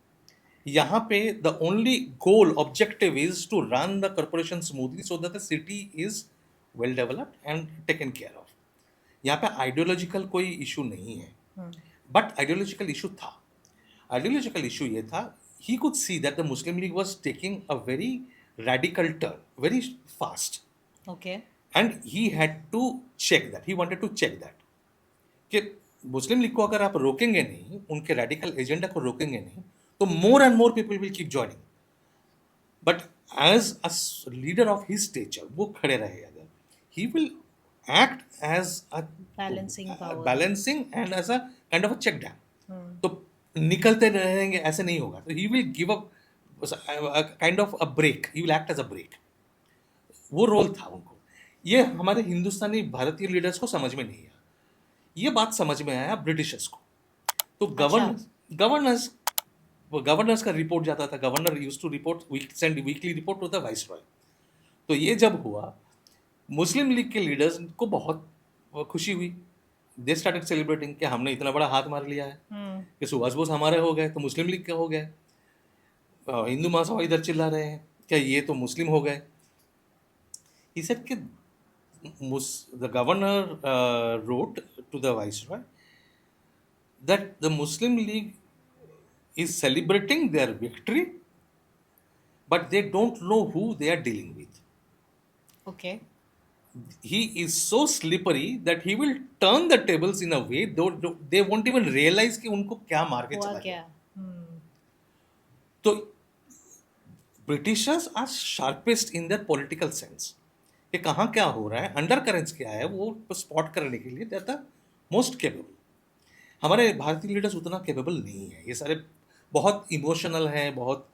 यहाँ पे the only goal objective is to run the corporation smoothly so that the city is well developed and taken care of. यहाँ पे ideological कोई issue नहीं है, hmm, but ideological issue था। Ideological issue ये था, he could see that the Muslim League was taking a very radical turn, very fast, okay, and he had to check that. He wanted to check that. कि मुस्लिम league को अगर आप रोकेंगे नहीं, उनके रेडिकल एजेंडा को रोकेंगे नहीं, तो more and more people will keep joining. But as a leader of his stature, वो खड़े रहे अगर, he will act as a balancing power, balancing and as a kind of a check dam. Hmm, तो निकलते रहेंगे ऐसे नहीं होगा। तो he will give up kind of a break, he will act as a break. वो role था उनको। ये हमारे हिंदुस्तानी भारतीय लीडर्स को समझ में नहीं आया। ये बात समझ में आया ब्रिटिशर्स को। तो गवर्नर्स गवर्नर्स का रिपोर्ट जाता था, governor used to report, send weekly report to the viceroy. तो ये जब हुआ, मुस्लिम लीग के लीडर्स को बहुत खुशी हुई। दे स्टार्टेड सेलिब्रेटिंग कि हमने इतना बड़ा हाथ मार लिया है हम्म, कि सुभाष बोस हमारे हो गए तो मुस्लिम लीग के हो गए। हिंदू महासभा इधर चिल्ला रहे हैं क्या ये तो मुस्लिम हो गए। He said कि the governor wrote to the viceroy that the Muslim League is celebrating their victory, but they don't know who they are dealing with. Okay, He is so slippery that he will turn the tables in a way they won't even realize कि उनको क्या मार के हुआ चला क्या? गया। हम्म, तो Britishers are sharpest in their political sense कि कहाँ क्या हो रहा है, अंडर करेंट्स क्या है, वो स्पॉट करने के लिए they are the most capable. हमारे भारतीय लीडर्स उतना केपेबल नहीं है। ये सारे बहुत इमोशनल हैं, बहुत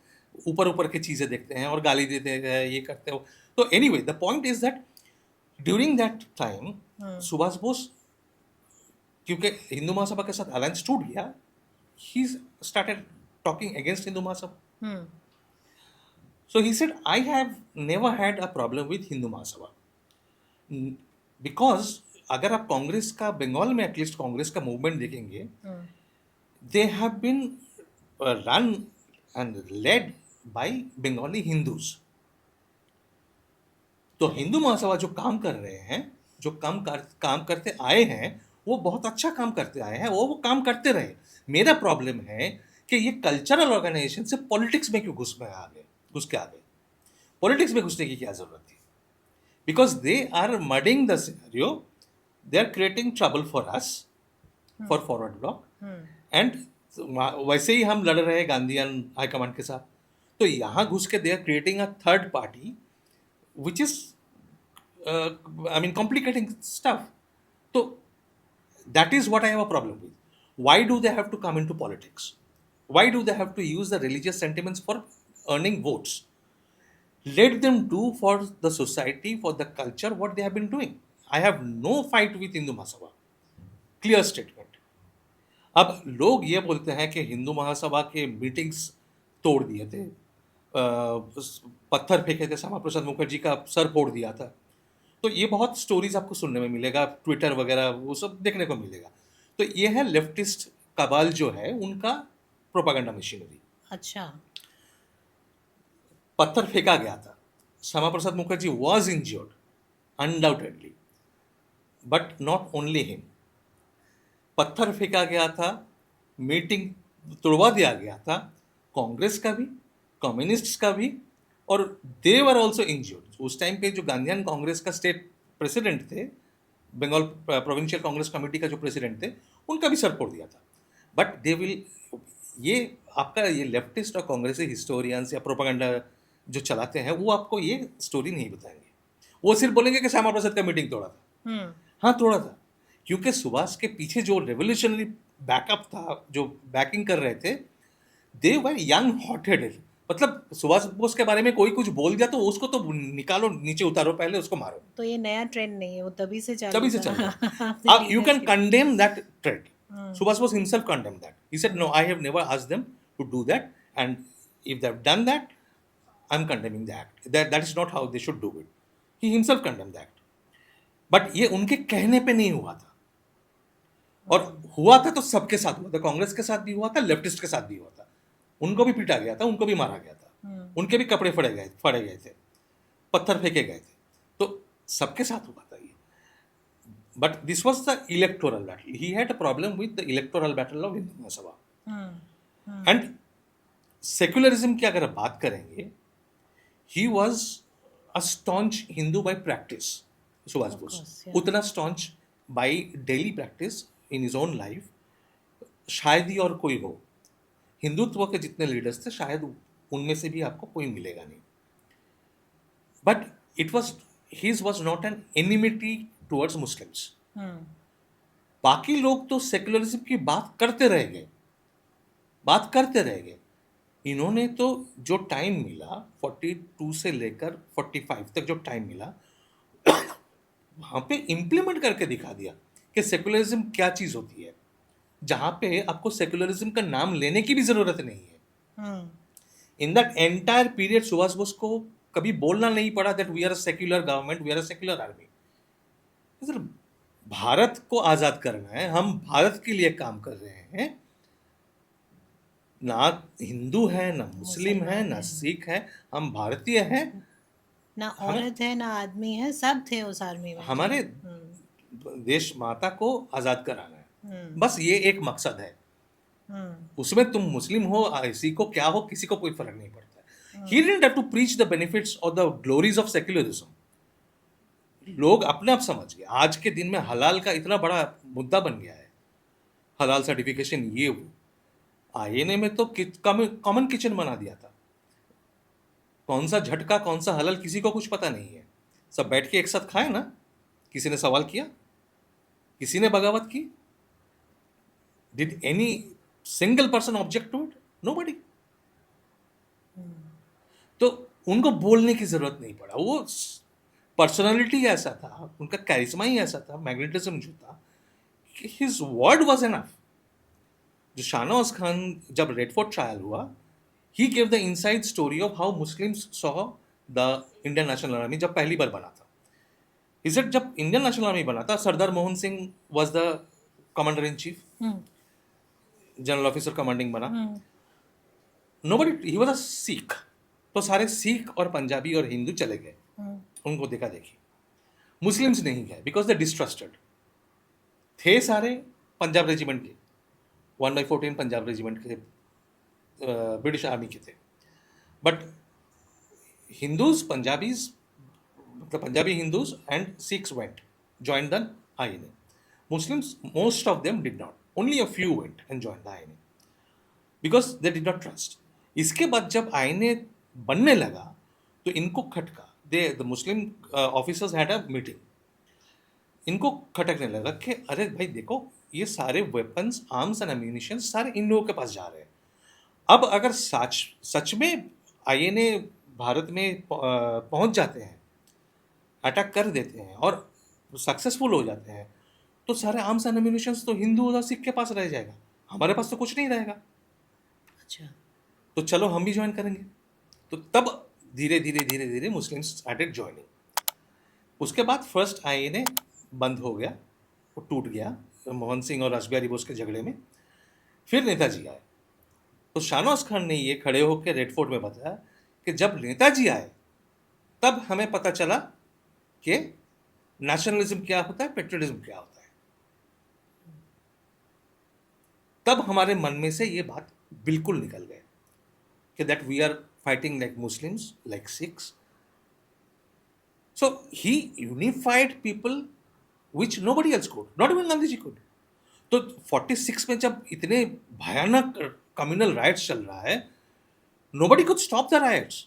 ऊपर ऊपर की चीज़ें देखते हैं और गाली देते हैं, ये करते हो। तो anyway the point is that during that time Subhash Bose, क्योंकि हिंदू महासभा के साथ अलायंस टूट गया, he started talking against Hindu Mahasabha. Hmm, So he said, I have never had a problem with Hindu Mahasabha because अगर आप कांग्रेस का बंगाल में एटलीस्ट कांग्रेस का मूवमेंट देखेंगे, हम्म, they have been run and led by Bengali Hindus. तो हिंदू महासभा जो काम कर रहे हैं, जो काम करते आए हैं, वो बहुत अच्छा काम करते आए हैं, वो काम करते रहे। मेरा प्रॉब्लम है कि ये कल्चरल ऑर्गेनाइजेशन से पॉलिटिक्स में क्यों घुस के आ गए। पॉलिटिक्स में घुसने की क्या जरूरत थी? Because they are mudding the scenario, they are creating trouble for us, for Forward Bloc, and वैसे ही हम लड़ रहे हैं गांधीयन हाईकमांड के साथ। तो यहाँ घुस के they are creating a third party which is complicating stuff. So that is what I have a problem with. Why do they have to come into politics? Why do they have to use the religious sentiments for earning votes? Let them do for the society, for the culture, what they have been doing. I have no fight with Hindu Mahasabha. Clear statement. अब लोग ये बोलते हैं कि हिंदू महासभा के meetings तोड़ दिए थे, पत्थर फेंके थे, श्यामा प्रसाद मुखर्जी का सर फोड़ दिया था। तो ये बहुत स्टोरीज आपको सुनने में मिलेगा, ट्विटर वगैरह वो सब देखने को मिलेगा। तो ये है लेफ्टिस्ट कबाल जो है उनका प्रोपागेंडा मशीनरी। अच्छा, पत्थर फेंका गया था, Shyama Prasad Mukherjee was injured undoubtedly, but not only him. पत्थर फेंका गया था, मीटिंग तोड़वा दिया गया था, कांग्रेस का भी, कम्युनिस्ट्स का भी, और दे वर ऑल्सो इंज्योर्ड। उस टाइम पे जो गांधीयन कांग्रेस का स्टेट प्रेसिडेंट थे, बंगाल प्रोविंशियल कांग्रेस कमेटी का जो प्रेसिडेंट थे, उनका भी सर फोड़ दिया था। बट दे विल, ये आपका ये लेफ्टिस्ट और कांग्रेसी हिस्टोरियंस या प्रोपागेंडा जो चलाते हैं वो आपको ये स्टोरी नहीं बताएंगे। वो सिर्फ बोलेंगे कि श्यामा प्रसाद का मीटिंग तोड़ा था। हाँ, तोड़ा था, क्योंकि सुभाष के पीछे जो रेवोल्यूशनरी बैकअप था, जो बैकिंग कर रहे थे, दे वर यंग हॉट हेडेड। मतलब सुभाष बोस के बारे में कोई कुछ बोल दिया तो उसको तो निकालो, नीचे उतारो, पहले उसको मारो। तो ये नया ट्रेंड नहीं है, वो तभी से चल था। रहा। You can condemn that trend. Subhash Bose himself condemned that. He said, "No, I have never asked them to do that, and if they have done that, I'm condemning the act. That is not how they should do it." He himself condemned that. But ये उनके कहने पे नहीं हुआ था, और हुआ था तो सबके साथ हुआ था, कांग्रेस के साथ भी हुआ था, लेफ्टिस्ट के साथ भी हुआ था। उनको भी पीटा गया था, उनको भी मारा गया था, उनके भी कपड़े फाड़े गए थे, पत्थर फेंके गए थे। तो सबके साथ हुआ था ये। But this was the electoral battle. He had a problem with the electoral battle of Hindu Mahasabha. And secularism की अगर बात करेंगे, he was a staunch Hindu by practice, Subhash Bose. उतना staunch by daily practice in his own life शायद ही और कोई हो। हिंदुत्व के जितने लीडर्स थे, शायद उनमें से भी आपको कोई मिलेगा नहीं। But it was, his was not an enmity towards Muslims. बाकी लोग तो सेक्युलरिज्म की बात करते रह गए। इन्होंने तो जो टाइम मिला 42 से लेकर 45 तक जो टाइम मिला, वहाँ पे इम्प्लीमेंट करके दिखा दिया कि सेक्युलरिज्म क्या चीज़ होती है, जहाँ पे आपको सेक्युलरिज्म का नाम लेने की भी ज़रूरत नहीं है। In that entire period Subhash Bose को कभी बोलना नहीं पड़ा that we are a secular government, we are a secular army. Bharat को आज़ाद करना है, हम भारत के लिए काम कर रहे हैं। ना हिंदू है, ना मुस्लिम है, ना सिख है, हम भारतीय हैं। ना औरत है, ना आदमी है, सब थे उस आर्मी में। हमारे देश माता को आज़ाद कराना है, बस ये एक मकसद है। उसमें तुम मुस्लिम हो, किसी को क्या हो, किसी को कोई फर्क नहीं पड़ता। He didn't have to preach the benefits or the glories of secularism. लोग अपने आप समझ गए। आज के दिन में हलाल का इतना बड़ा मुद्दा बन गया है, हलाल सर्टिफिकेशन, ये वो। आईएनए में तो कॉमन किचन बना दिया था। कौन सा झटका, कौन सा हलाल, किसी को कुछ पता नहीं है। सब बैठ के एक साथ खाए ना। किसी ने सवाल किया? किसी ने बगावत की? Did any single person object to it? Nobody. तो उनको बोलने की जरूरत नहीं पड़ा। वो पर्सनालिटी ऐसा था, उनका कैरिस्मा ही ऐसा था, मैग्नेटिज्म जो था, हिज वर्ड वाज एनफ। जो शाहनवाज खान जब रेड फोर्ट ट्रायल हुआ, he give the inside story of how Muslims saw the Indian National Army जब पहली बार बना था। इज इट जब इंडियन नेशनल आर्मी बना था, Sardar Mohan Singh was the commander in chief, hmm, general officer commanding बना. Hmm, nobody, he was a Sikh. तो सारे सिख और पंजाबी और हिंदू चले गए, हम्म, उनको देखा देखी. मुस्लिम्स नहीं गए बिकॉज दे डिस्ट्रस्टेड. थे सारे पंजाब रेजिमेंट के, 1/14 पंजाब रेजिमेंट के, ब्रिटिश आर्मी के थे. बट हिंदूज, पंजाबीज, मतलब Punjabi Hindus and Sikhs went, joined the INA. Muslims, most of them did not. Only a few went and joined the INA because they did not trust. इसके बाद जब INA बनने लगा तो इनको खटका. The Muslim officers had a meeting. इनको खटकने लगा कि अरे भाई देखो, ये सारे वेपन्स, आर्म्स एंड एम्यूनिशन सारे इन लोगों के पास जा रहे हैं. अब अगर सच सच में आईएनए भारत में पहुंच जाते हैं, अटैक कर देते हैं और सक्सेसफुल हो जाते हैं, तो सारे आर्म्स एंड एम्यूनिशन तो हिंदू और सिख के पास रह जाएगा, हमारे पास तो कुछ नहीं रहेगा. अच्छा, तो चलो हम भी ज्वाइन करेंगे. तो तब धीरे धीरे धीरे धीरे मुस्लिम्स स्टार्टेड ज्वाइनिंग. उसके बाद फर्स्ट आईएनए बंद हो गया, वो टूट गया मोहन सिंह और रासबिहारी बोस के झगड़े में. फिर नेताजी आए. तो शाहनवाज खान ने ये खड़े होकर रेड फोर्ट में बताया कि जब नेताजी आए तब हमें पता चला कि नेशनलिज्म क्या होता है, पेट्रियटिज्म क्या होता है. तब हमारे मन में से ये बात बिल्कुल निकल गए कि that we are fighting like Muslims, like Sikhs. So he unified people which nobody else could, not even Gandhi ji could. तो 46 में जब इतने भयानक कम्युनल राइट्स चल रहा है, nobody could stop the rights.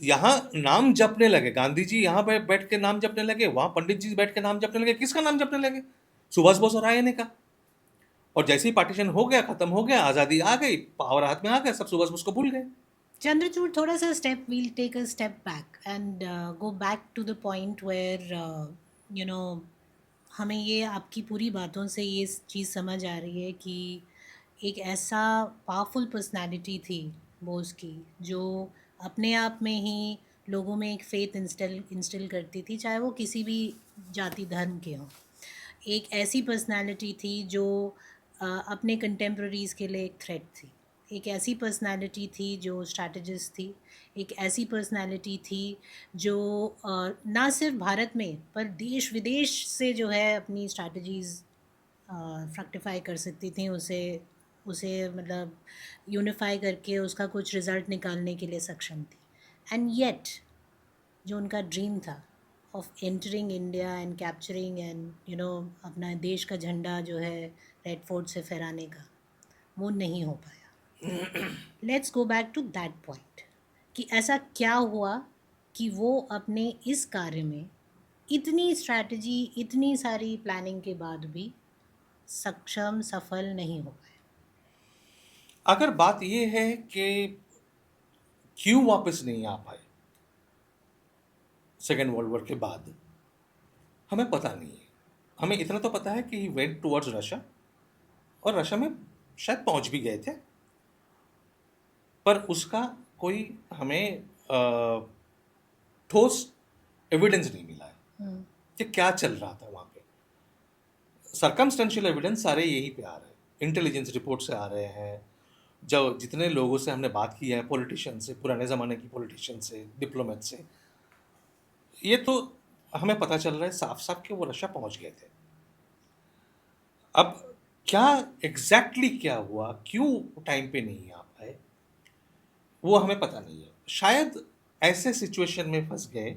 यहाँ नाम जपने लगे, गांधी जी यहाँ पे बैठ के नाम जपने लगे, वहां पंडित जी बैठ के नाम जपने लगे. किसका नाम जपने लगे? सुभाष बोस और आईएनए का. और जैसे ही पार्टीशन हो गया, खत्म हो गया, आज़ादी आ गई, पावर हाथ में आ गया, सब सुभाष बोस को भूल गए. Chandrachud, थोड़ा सा step, we'll take a step back and go back to the point where you know, हमें ये आपकी पूरी बातों से ये चीज़ समझ आ रही है कि एक ऐसा पावरफुल पर्सनालिटी थी बोस की, जो अपने आप में ही लोगों में एक फेथ इंस्टिल करती थी, चाहे वो किसी भी जाति धर्म के हों. एक ऐसी पर्सनालिटी थी जो अपने कंटेम्प्रेरीज़ के लिए एक थ्रेट थी. एक ऐसी पर्सनालिटी थी जो स्ट्रैटेजिस्ट थी. एक ऐसी पर्सनालिटी थी जो ना सिर्फ भारत में पर देश विदेश से जो है अपनी स्ट्रैटेजीज़ फ्रक्टिफाई कर सकती थी, उसे मतलब यूनिफाई करके उसका कुछ रिज़ल्ट निकालने के लिए सक्षम थी. एंड येट जो उनका ड्रीम था of entering India and capturing and अपना देश का झंडा जो है रेड फोर्ट से फहराने का, वो नहीं हो पाया. Let's go back to that point कि ऐसा क्या हुआ कि वो अपने इस कार्य में इतनी स्ट्रैटेजी, इतनी सारी प्लानिंग के बाद भी सफल नहीं हो पाए. अगर बात ये है कि क्यों वापस नहीं आ पाए सेकेंड वर्ल्ड वॉर के बाद, हमें पता नहीं है. हमें इतना तो पता है कि ही वेंट टुवर्ड्स रशिया, और रशिया में शायद पहुंच भी गए थे, पर उसका कोई हमें ठोस एविडेंस नहीं मिला है कि क्या चल रहा था वहाँ पे. सर्कमस्टेंशियल एविडेंस सारे यहीं पे आ रहे हैं, इंटेलिजेंस रिपोर्ट से आ रहे हैं, जो जितने लोगों से हमने बात की है, पॉलिटिशियन से, पुराने ज़माने की पॉलिटिशियन से, डिप्लोमेट से, ये तो हमें पता चल रहा है साफ साफ कि वो रशिया पहुँच गए थे. अब क्या एग्जैक्टली क्या हुआ, क्यों टाइम पे नहीं आ पाए, वो हमें पता नहीं है. शायद ऐसे सिचुएशन में फंस गए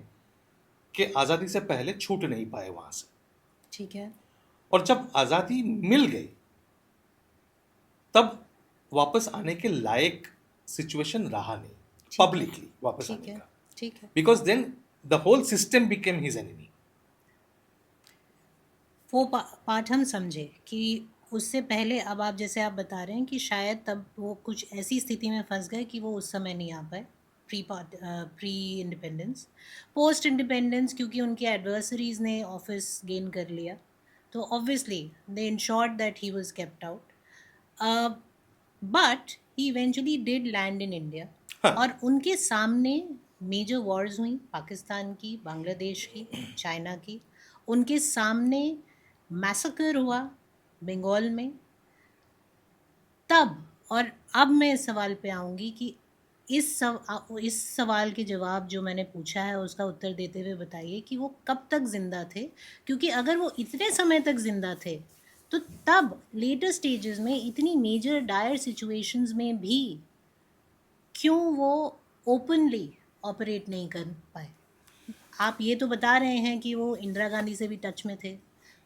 कि आज़ादी से पहले छूट नहीं पाए वहाँ से. ठीक है. और जब आज़ादी मिल गई तब वापस आने के लायक सिचुएशन रहा नहीं पब्लिकली वापस आने का. ठीक है. Because then the whole system became his enemy. वो पार्ट हम समझे कि उससे पहले, अब आप जैसे आप बता रहे हैं कि शायद तब वो कुछ ऐसी स्थिति में फंस गए कि वो उस समय नहीं आ पाए, प्री इंडिपेंडेंस. पोस्ट इंडिपेंडेंस क्योंकि उनके एडवर्सरीज ने ऑफिस गेन कर लिया, तो obviously they insured that he was kept out. But he eventually did land in India. और उनके सामने मेजर वॉर्स हुई, पाकिस्तान की, बांग्लादेश की, चाइना की, उनके सामने मैसेकर हुआ बंगाल में, तब, और अब मैं इस सवाल पे आऊँगी कि इस सवाल के जवाब जो मैंने पूछा है उसका उत्तर देते हुए बताइए कि वो कब तक ज़िंदा थे, क्योंकि अगर वो इतने समय तक ज़िंदा थे तो तब लेटर स्टेजेस में इतनी मेजर डायर सिचुएशंस में भी क्यों वो ओपनली ऑपरेट नहीं कर पाए। आप ये तो बता रहे हैं कि वो इंदिरा गांधी से भी टच में थे,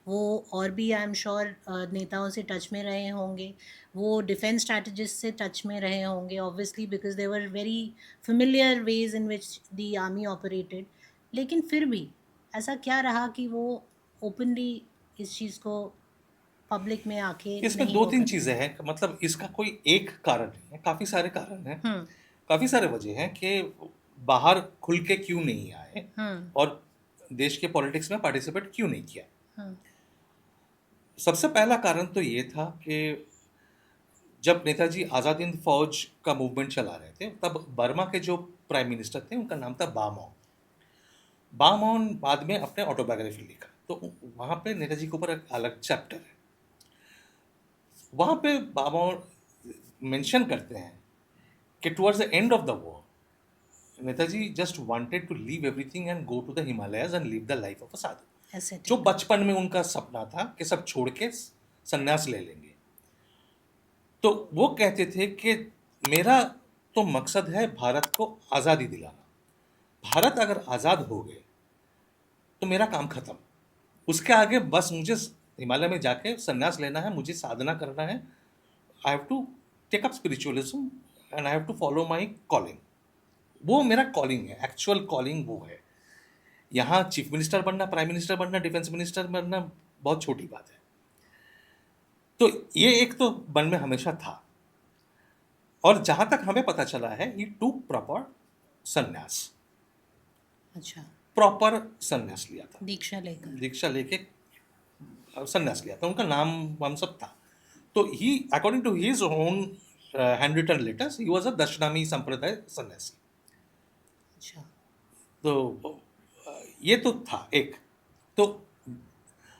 वो और भी आई एम श्योर नेताओं से टच में रहे होंगे, वो डिफेंस स्ट्रैटेजिस्ट से टच में रहे होंगे obviously, because they were very familiar ways in which the army operated. लेकिन फिर भी ऐसा क्या रहा कि वो ओपनली इस चीज़ को पब्लिक में आके इसमें नहीं दो वो तीन कर चीजें पाए। हैं, मतलब इसका कोई एक कारण नहीं है, काफी सारे कारण हैं, हम्म। काफी सारे वजह हैं कि बाहर खुल के क्यों नहीं आए हम्म। और देश के पॉलिटिक्स में पार्टिसिपेट क्यों नहीं किया। हम्म। सबसे पहला कारण तो ये था कि जब नेताजी आज़ाद हिंद फौज का मूवमेंट चला रहे थे तब बर्मा के जो प्राइम मिनिस्टर थे उनका नाम था बामॉन। बामॉन बाद में अपने ऑटोबायोग्राफी लिखा, तो वहाँ पे नेताजी के ऊपर एक अलग चैप्टर है। वहाँ पे बामॉन मेंशन करते हैं कि towards the end of the war Netaji just wanted to leave everything and go to the Himalayas and live the life of a sadhu. जो एसेटिक। बचपन में उनका सपना था कि सब छोड़ के संन्यास ले लेंगे। तो वो कहते थे कि मेरा तो मकसद है भारत को आज़ादी दिलाना। भारत अगर आज़ाद हो गए तो मेरा काम खत्म। उसके आगे बस मुझे हिमालय में जाके संन्यास लेना है, मुझे साधना करना है। I have to take up spiritualism and I have to follow my calling. वो मेरा कॉलिंग है, एक्चुअल कॉलिंग वो है। यहाँ चीफ मिनिस्टर बनना, प्राइम मिनिस्टर बनना, डिफेंस मिनिस्टर बनना बहुत छोटी बात है। तो ये एक तो मन में हमेशा था, और जहां तक हमें पता चला है ही टूक प्रॉपर संन्यास, अच्छा। प्रॉपर संन्यास लिया था, दीक्षा लेकर। दीक्षा लेके संन्यास लिया था। उनका नाम हम सब था। तो he according to his own hand written letters he was a Dashnami sampradaya sanyasi. अच्छा। तो ये तो था एक। तो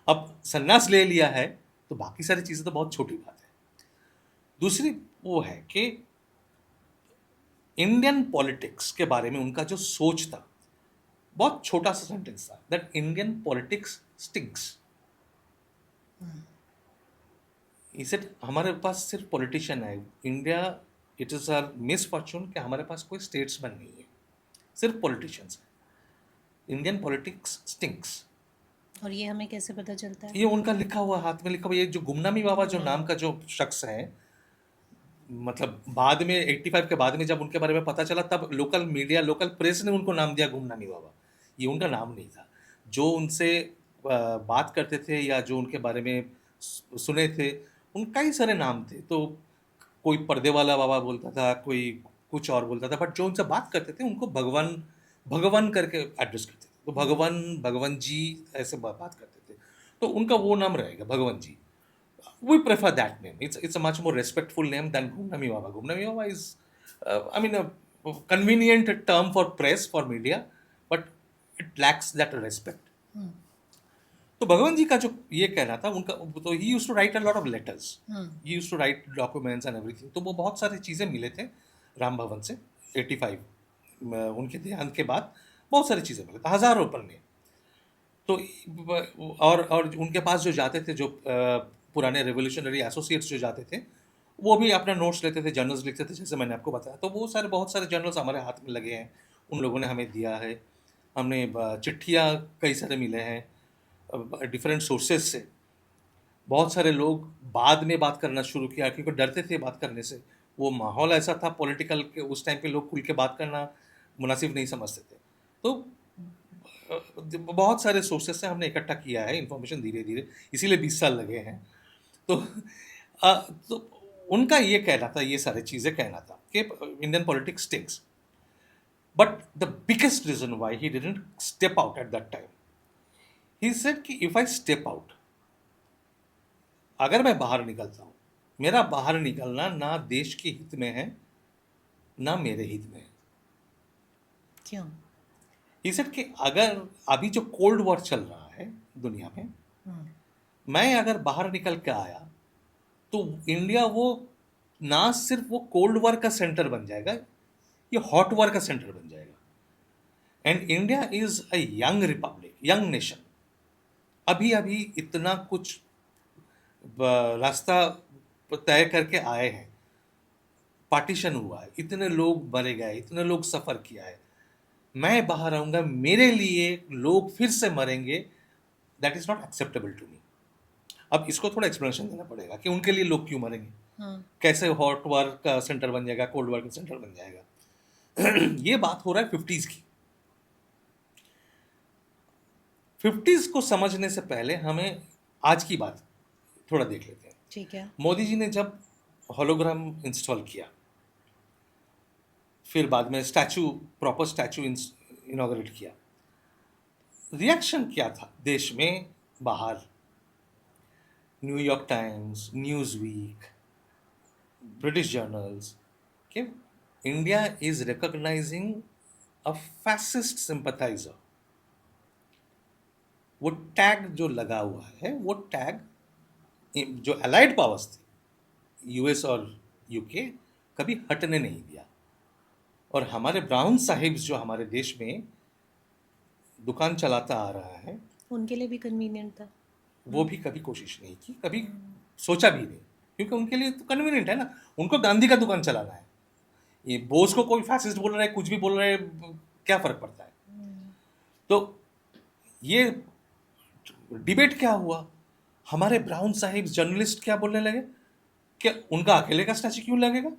अब संन्यास ले लिया है तो बाकी सारी चीज़ें तो बहुत छोटी बात है। दूसरी वो है कि इंडियन पॉलिटिक्स के बारे में उनका जो सोच था, बहुत छोटा सा सेंटेंस था, दैट इंडियन पॉलिटिक्स स्टिंक्स। इसे हमारे पास सिर्फ पॉलिटिशियन है India, it is our misfortune कि हमारे पास कोई स्टेट्समैन नहीं है, सिर्फ पॉलिटिशियंस है। Indian politics stinks. और ये हमें कैसे पता चलता है? ये उनका लिखा हुआ, हाथ में लिखा हुआ, ये जो गुमनामी बाबा जो नाम का जो शख्स है, मतलब बाद में 85 के बाद में जब उनके बारे में पता चला तब लोकल मीडिया, लोकल प्रेस ने उनको नाम दिया गुमनामी बाबा। ये उनका नाम नहीं था। जो उनसे बात करते थे या जो उनके बारे में सुने थे, उन कई सारे नाम थे। तो कोई पर्दे वाला बाबा बोलता था, कोई कुछ और बोलता था, बट जो उनसे बात करते थे उनको भगवान भगवान करके एड्रेस करते थे। तो भगवान, भगवान जी ऐसे बात करते थे। तो उनका वो नाम रहेगा, भगवान जी। We prefer that name. It's a much more respectful name than Gumnami Baba. Gumnami Baba is, I mean, a convenient term for press, for media, but it lacks that respect. तो भगवान जी का जो ये कहना था उनका, तो he used to write a lot of letters, he used to write documents and everything. तो वो बहुत सारी चीज़ें मिले थे राम भवन से 85 उनके देहांत के बाद बहुत सारी चीज़ें मिले थे, हज़ारों पन्ने। तो और उनके पास जो जाते थे, जो पुराने रेवोल्यूशनरी एसोसिएट्स जो जाते थे, वो भी अपना नोट्स लेते थे, जर्नल्स लिखते थे, जैसे मैंने आपको बताया। तो वो सारे बहुत सारे जर्नल्स हमारे हाथ में लगे हैं, उन लोगों ने हमें दिया है। हमने चिट्ठियाँ कई सारे मिले हैं डिफरेंट सोर्सेज से। बहुत सारे लोग बाद में बात करना शुरू किया क्योंकि डरते थे बात करने से। वो माहौल ऐसा था पॉलिटिकल के, उस टाइम पे लोग खुल के बात करना मुनासिब नहीं समझते थे। तो बहुत सारे सोर्सेज से हमने इकट्ठा किया है इंफॉर्मेशन धीरे धीरे, इसीलिए 20 साल लगे हैं। तो तो उनका ये कहना था, ये सारी चीज़ें कहना था कि Indian politics stinks. But the biggest reason why he didn't step out at that time, he said कि इफ आई स्टेप आउट, अगर मैं बाहर निकलता हूँ, मेरा बाहर निकलना ना देश के हित में है ना मेरे हित में है। क्यों? ही सेड कि अगर अभी जो कोल्ड वॉर चल रहा है दुनिया में, हम्म, मैं अगर बाहर निकल के आया तो इंडिया वो ना सिर्फ वो कोल्ड वॉर का सेंटर बन जाएगा, ये हॉट वॉर का सेंटर बन जाएगा। And India is a young Republic, young nation, अभी अभी इतना कुछ रास्ता तय करके आए हैं, पार्टीशन हुआ है, इतने लोग मरे गए, इतने लोग सफर किया है, मैं बाहर आऊंगा, मेरे लिए लोग फिर से मरेंगे, that is not acceptable to me. अब इसको थोड़ा एक्सप्लेनेशन देना पड़ेगा कि उनके लिए लोग क्यों मरेंगे, हाँ, कैसे हॉट वार का सेंटर बन जाएगा, कोल्ड वार का सेंटर बन जाएगा। ये बात हो रहा है 50s की। 50s को समझने से पहले हमें आज की बात थोड़ा देख लेते हैं। ठीक है। मोदी जी ने जब होलोग्राम इंस्टॉल किया, फिर बाद में प्रॉपर स्टैचू इनॉग्रेट किया, रिएक्शन क्या था देश में, बाहर New York Times, Newsweek, British journals, कि India is recognising a fascist sympathiser. वो टैग जो लगा हुआ है, वो टैग जो अलाइड पावर्स थी, यूएस और यूके, कभी हटने नहीं दिया। और हमारे ब्राउन साहिब्स जो हमारे देश में दुकान चलाता आ रहा है, उनके लिए भी कन्वीनियंट था। वो भी कभी कोशिश नहीं की, कभी सोचा भी नहीं, क्योंकि उनके लिए तो कन्वीनियंट है ना, उनको गांधी का दुकान चलाना है। ये बोस को कोई फैसिस्ट बोल रहा है, कुछ भी बोल रहा है, क्या फर्क पड़ता है। तो ये डिबेट क्या हुआ, हमारे ब्राउन साहिब जर्नलिस्ट क्या बोलने लगे कि उनका अकेले का स्टैचू क्यों लगेगा,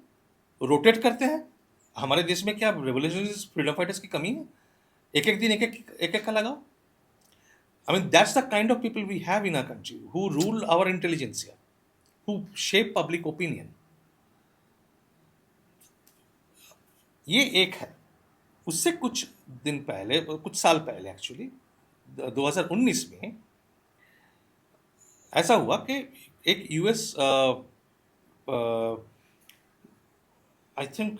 रोटेट करते हैं, हमारे देश में क्या रेवोल्यूशनरीज फ्रीडम फाइटर्स की कमी है, एक एक दिन एक एक का लगाओ। I mean, that's the kind of people we have in our country who rule our intelligentsia, who shape public opinion. ये एक है। उससे कुछ दिन पहले, कुछ साल पहले एक्चुअली 2019 में ऐसा हुआ कि एक यूएस आई थिंक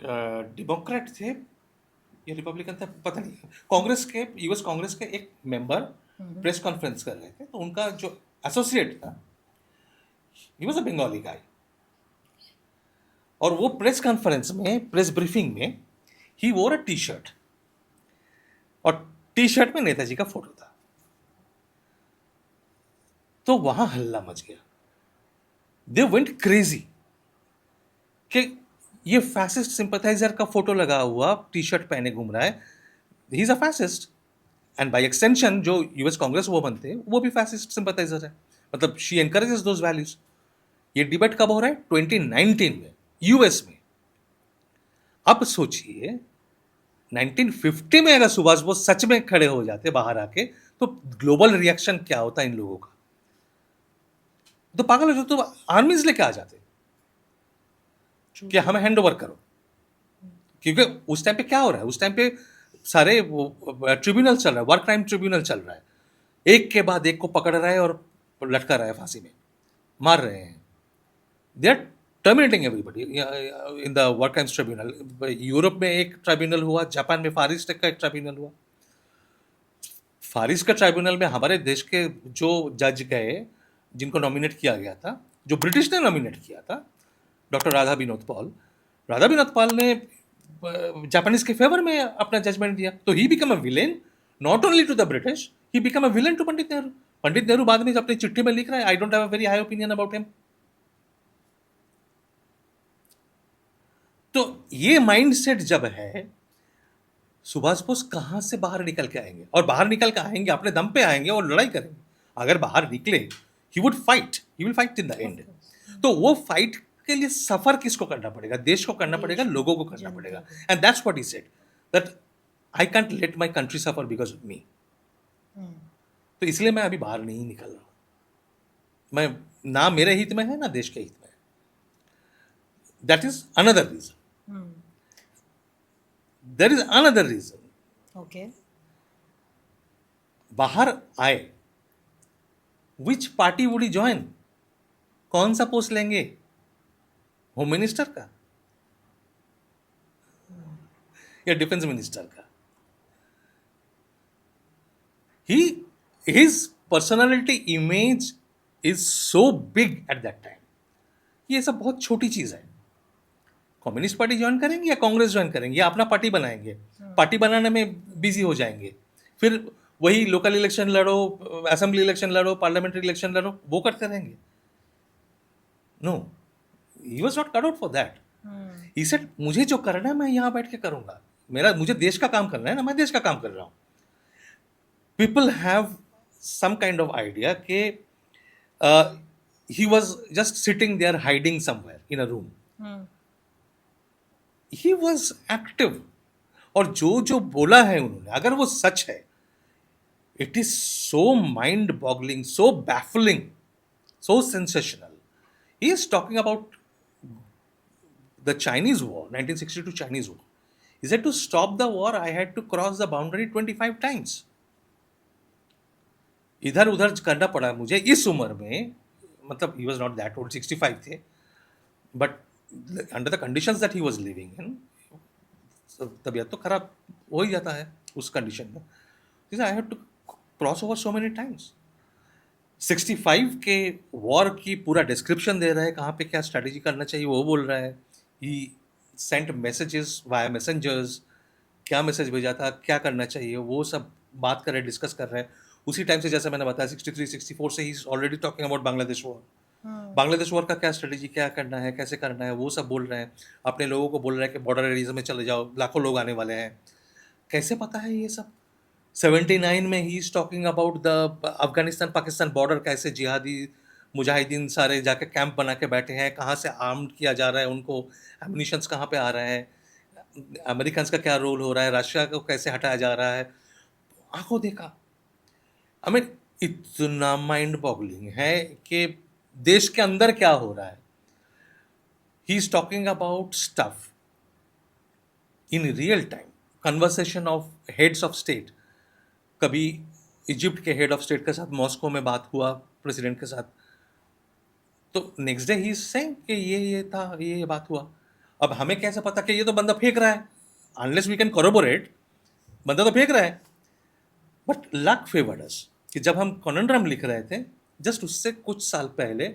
डेमोक्रेट थे या रिपब्लिकन थे, पता नहीं, कांग्रेस के, यूएस कांग्रेस के एक मेंबर प्रेस कॉन्फ्रेंस कर रहे थे, तो उनका जो एसोसिएट था, ही वाज अ बंगाली गाय, और वो प्रेस कॉन्फ्रेंस में, प्रेस ब्रीफिंग में, ही वोर अ टी शर्ट, और टी शर्ट में नेताजी का फोटो था। तो वहां हल्ला मच गया, दे वेंट क्रेजी कि ये फैसिस्ट सिंपथाइजर का फोटो लगा हुआ टी शर्ट पहने घूम रहा है, he is a fascist, and by extension जो यूएस कांग्रेस वुमन थे वो भी फैसिस्ट सिंपथाइजर है, मतलब शी एनकरेजेस दोज वैल्यूज। ये डिबेट कब हो रहा है? 2019 में, यूएस में। अब सोचिए 1950 में अगर सुभाष बोस सच में खड़े हो जाते बाहर आके, तो ग्लोबल रिएक्शन क्या होता इन लोगों का, तो पागल हो जाते, तो आर्मीज लेके आ जाते कि हमें हैंड ओवर करो। क्योंकि उस टाइम पे क्या हो रहा है, उस टाइम पे सारे ट्रिब्यूनल चल रहा है, वार क्राइम ट्रिब्यूनल चल रहा है, एक के बाद एक को पकड़ रहा है और लटका रहा है, फांसी में मार रहे हैं, they are terminating everybody in the war crimes tribunal. Europe में एक ट्राइब्यूनल हुआ, जापान में फारिस्ट का एक ट्राइब्यूनल हुआ। फारिस्ट का ट्राइब्यूनल में हमारे देश के जो जज गए, जिनको नॉमिनेट किया गया था, जो ब्रिटिश ने नॉमिनेट किया था, डॉक्टर राधा विनोद पॉल ने जापानीज के फेवर में अपना जजमेंट दिया, तो he become a villain not only to the British, he become a villain to Pandit Nehru. Pandit Nehru बाद में अपनी चिट्ठी में लिख रहा है, I don't have a very high opinion about him. तो ये माइंडसेट जब है, सुभाष बोस कहां से बाहर निकल के आएंगे, और बाहर निकल के आएंगे अपने दम पे आएंगे और लड़ाई करेंगे। अगर बाहर निकले, he would fight, he will fight in the end. तो वो फाइट के लिए सफर किसको करना पड़ेगा? देश को करना पड़ेगा, लोगों को करना पड़ेगा। And that's what he said, that I can't let my country suffer because of me. तो इसलिए मैं अभी बाहर नहीं निकल रहा हूं। मैं, ना मेरे हित में है ना देश के हित में है। That is another reason. There is another reason. Okay. बाहर आए, which party would he join? कौन सा पोस्ट लेंगे? होम मिनिस्टर का या डिफेंस मिनिस्टर का? his personality image is so big at that time. ये सब बहुत छोटी चीज़ है. कम्युनिस्ट पार्टी ज्वाइन करेंगे या कांग्रेस ज्वाइन करेंगे या अपना पार्टी बनाएंगे, पार्टी बनाने में बिजी हो जाएंगे, फिर वही लोकल इलेक्शन लड़ो, असेंबली इलेक्शन लड़ो, पार्लियामेंट्री इलेक्शन लड़ो, वो करते रहेंगे. No, he was not cut out for that. He said मुझे जो करना है मैं यहाँ बैठ के करूँगा, मुझे देश का काम करना है ना, मैं देश का काम कर रहा हूँ. People have some kind of idea कि he was just sitting there hiding somewhere in a room. He was active. और जो जो बोला है उन्होंने, अगर वो सच है, it is so mind boggling, so baffling, so sensational. He is talking about the Chinese war, 1962 Chinese war. He said to stop the war I had to cross the boundary 25 times. इधर उधर करना पड़ा मुझे इस उम्र में. मतलब he was not that old, 65 थे, but under the conditions that he was living in, तबीयत तो खराब हो ही जाता है उस कंडीशन में. He said I had to cross over so many times. 65 के वॉर की पूरा डिस्क्रिप्शन दे रहा है, कहाँ पे क्या स्ट्रैटेजी करना चाहिए वो बोल रहा है. He sent messages via messengers, क्या मैसेज भेजा था, क्या करना चाहिए, वो सब बात कर रहे हैं, डिस्कस कर रहे हैं. उसी टाइम से जैसे मैंने बताया 63 64 से ही already talking about Bangladesh war. Bangladesh war का क्या स्ट्रेटेजी, क्या करना है, कैसे करना है, वो सब बोल रहे हैं. अपने लोगों को बोल रहे हैं कि बॉर्डर एरियाज में चले जाओ, लाखों लोग आने वाले हैं. कैसे पता है ये सब? 79 में ही is talking about the Afghanistan Pakistan border, कैसे जिहादी मुजाहिदीन सारे जाके कैंप बना के बैठे हैं, कहाँ से आर्म किया जा रहा है उनको, एम्यूनिशंस कहाँ पे आ रहे हैं, अमेरिकन का क्या रोल हो रहा है, रशिया को कैसे हटाया जा रहा है. आंखों देखा. आई मीन इतना माइंड बॉगलिंग है कि देश के अंदर क्या हो रहा है. He is talking about stuff in real time, conversation of heads of state. कभी इजिप्ट के हेड ऑफ स्टेट के साथ मॉस्को में बात हुआ प्रेसिडेंट के साथ, तो नेक्स्ट डे ही सेइंग कि ये था, ये बात हुआ. अब हमें कैसे पता कि ये तो बंदा फेंक रहा है, अनलेस वी कैन कोरोबोरेट, बंदा तो फेंक रहा है. बट लक फेवर्ड अस कि जब हम कॉनन्ड्रम लिख रहे थे, जस्ट उससे कुछ साल पहले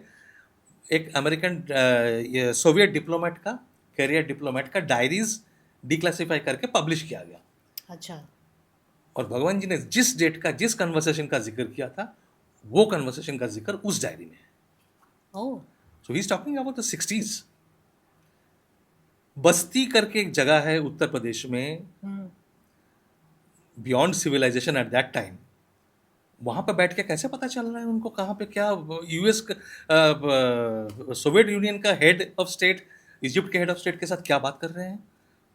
एक अमेरिकन सोवियत डिप्लोमेट का, कैरियर डिप्लोमेट का डायरीज डिक्लासिफाई करके पब्लिश किया गया. अच्छा. और भगवान जी ने जिस डेट का, जिस कन्वर्सेशन का जिक्र किया था, वो कन्वर्सेशन का जिक्र उस डायरी में है. Oh. So he is talking about the 60s. Basti करके एक जगह है उत्तर प्रदेश में, beyond civilisation at that time. वहां पे बैठ के कैसे पता चल रहा है उनको कहाँ पे क्या, यूएस सोवियत यूनियन का हेड ऑफ स्टेट इजिप्ट के हेड ऑफ स्टेट के साथ क्या बात कर रहे हैं,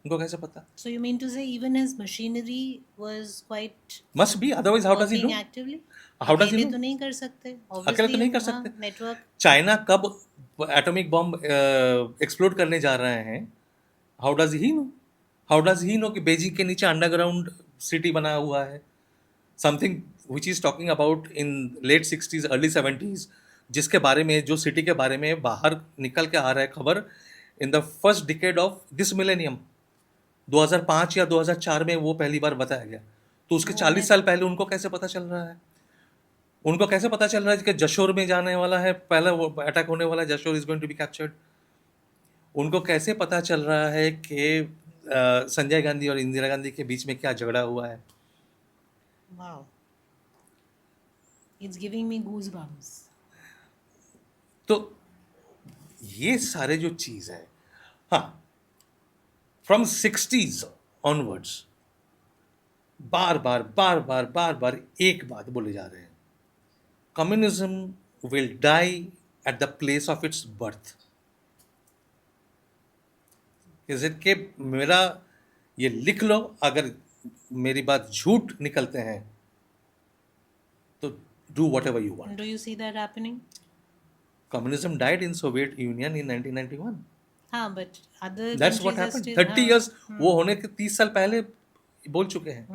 उनको कैसे पता? So you mean to say even his machinery was quite must be, otherwise how does he working नो? actively? How does he अकेले know? तो नहीं कर सकते. अकेले तो नहीं कर हाँ, सकते. network. चाइना कब एटॉमिक बॉम्ब एक्सप्लोड करने जा रहे हैं, how does he know? How does he know कि बेजिंग के नीचे अंडरग्राउंड सिटी बना हुआ है, something which is talking about in late 60s early 70s, जिसके बारे में, जो सिटी के बारे में बाहर निकल के आ रहा है खबर in the first decade of this millennium. 2005 या 2004 में वो पहली बार बताया गया. तो उसके 40 साल पहले उनको कैसे पता चल रहा है? उनको कैसे पता चल रहा है कि जशोर में जाने वाला है, पहला वो अटैक होने वाला है, Jessore is going to be captured? उनको कैसे पता चल रहा है कि संजय गांधी और इंदिरा गांधी के बीच में क्या झगड़ा हुआ है? Wow. It's giving me goosebumps. तो ये सारे जो चीज है, हाँ, फ्रॉम 60s ऑनवर्ड्स बार बार एक बात बोले जा रहे हैं, communism will die at the place of its birth. Is it के मेरा ये लिख लो, अगर मेरी बात झूठ निकलते हैं तो do whatever you want. Do you see that happening? Communism died in Soviet Union in 1991. हाँ, but other that's countries what are happened. still 30 years वो होने के 30 साल पहले बोल चुके हैं.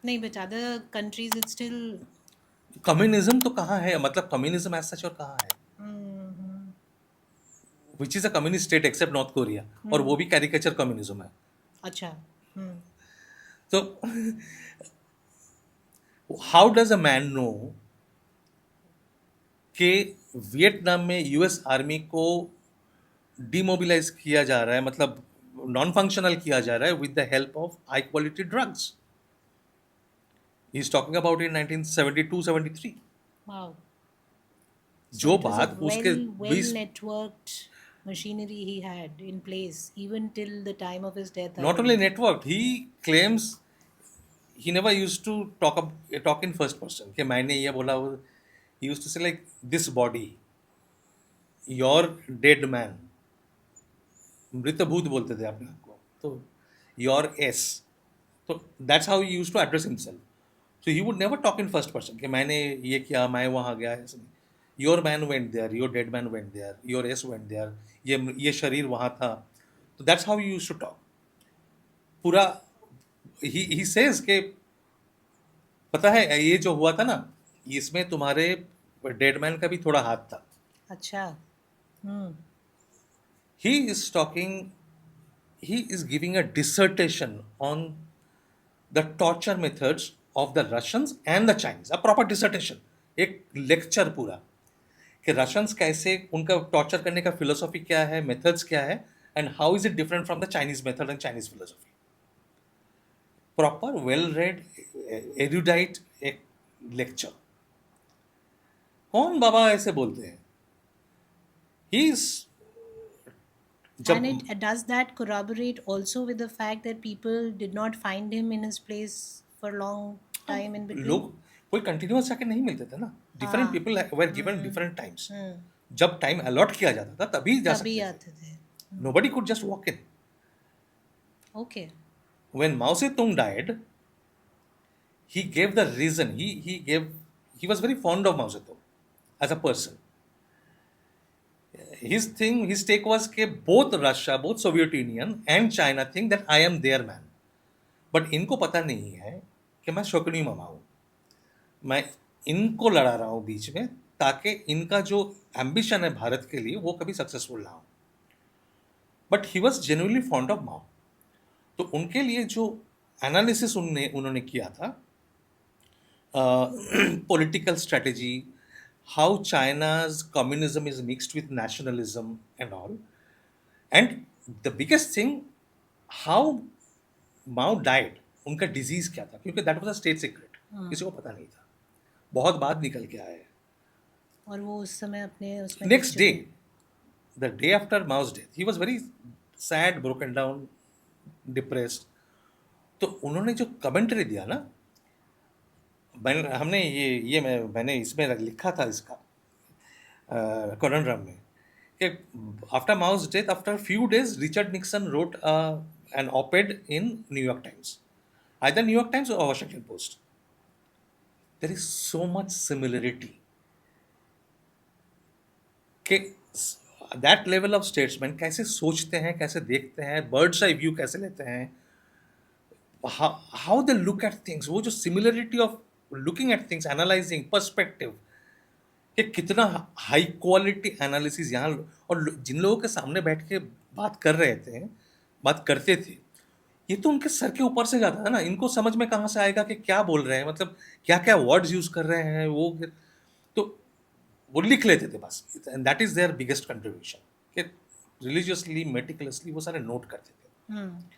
नहीं, but other countries it's still communism तो कहाँ है, मतलब कम्युनिज्म एज सच और कहाँ है, which is a communist state except North Korea, और वो भी कैरिकेचर कम्युनिज्म है. अच्छा. तो how does a man know कि वियतनाम में यूएस आर्मी को डिमोबिलाइज किया जा रहा है, मतलब नॉन फंक्शनल किया जा रहा है with the help of high quality drugs? He is talking about in 1972-73। Wow. So जो it was a बात उसके well 20, networked machinery he had in place even till the time of his death, I not only believe. networked, he claims he never used to talk in first person कि मैंने ये बोला. He used to say like this body, your dead man, मृत भूत बोलते थे अपने आप को, तो योर एस, तो that's how he used to address himself. So he would never talk in first person कि मैंने ये किया, मैं वहाँ गया, ऐसे नहीं. Your man went there, your dead man went there, your S went there, ये शरीर वहाँ था. तो that's how he used to talk. पूरा ही सेज के पता है ये जो हुआ था ना, इसमें तुम्हारे डेड मैन का भी थोड़ा हाथ था. अच्छा. He is talking, he is giving a dissertation on the torture methods of the Russians and the Chinese, a proper dissertation, एक लेक्चर पूरा कि रशियंस कैसे, उनका टॉर्चर करने का फिलोसॉफी क्या है, मेथड्स क्या है, and how is it different from the Chinese method and Chinese philosophy. Proper well read erudite एक लेक्चर. कौन बाबा ऐसे बोलते हैं? ही इज जब And it does that corroborate also with the fact that people did not find him in his place for a long time in between? लोग कोई continuous जाके नहीं मिलते थे ना. Different people were given different times. जब time allot किया जाता था तभी जा तभी सकते आते थे. थे. Nobody could just walk in. Okay. When Mao Tsetung died, he gave the reason. He was very fond of Mao Zedong as a person. His take was कि both Russia, both Soviet Union and China think that I am their man. But इनको पता नहीं है कि मैं शोकनी मामा हूँ. मैं इनको लड़ा रहा हूँ बीच में ताकि इनका जो एम्बिशन है भारत के लिए वो कभी सक्सेसफुल ना हो. But he was genuinely fond of Mao. तो उनके लिए जो एनालिसिस उन्होंने किया था, political strategy, how China's communism is mixed with nationalism and all. And the biggest thing, how Mao died, उनका डिजीज क्या था, क्योंकि that was a state secret, किसी को पता नहीं था. बहुत बाद निकल के आया है. और वो उस समय अपने उसमें next day, the day after Mao's death, he was very sad, broken down, depressed. तो उन्होंने जो कमेंट्री दिया ना, हमने मैंने इसमें लिखा था इसका कॉनड्रम में कि after Mao's death, after few days, Richard Nixon wrote an op-ed in New York Times, either New York Times और Washington Post. There is so much similarity कि दैट लेवल ऑफ स्टेट्समैन कैसे सोचते हैं, कैसे देखते हैं, बर्ड्स आई व्यू कैसे लेते हैं, how they look at things, वो जो similarity of looking at things, analysing, perspective, कि कितना हाई क्वालिटी एनालिसिस यहाँ. और जिन लोगों के सामने बैठ के बात करते थे, ये तो उनके सर के ऊपर से जाता था ना. इनको समझ में कहाँ से आएगा कि क्या बोल रहे हैं, मतलब क्या क्या वर्ड्स यूज कर रहे हैं वो. तो वो लिख लेते थे बस. And that is their biggest contribution कि रिलीजियसली, मेटिकुलसली वो सारे नोट करते थे.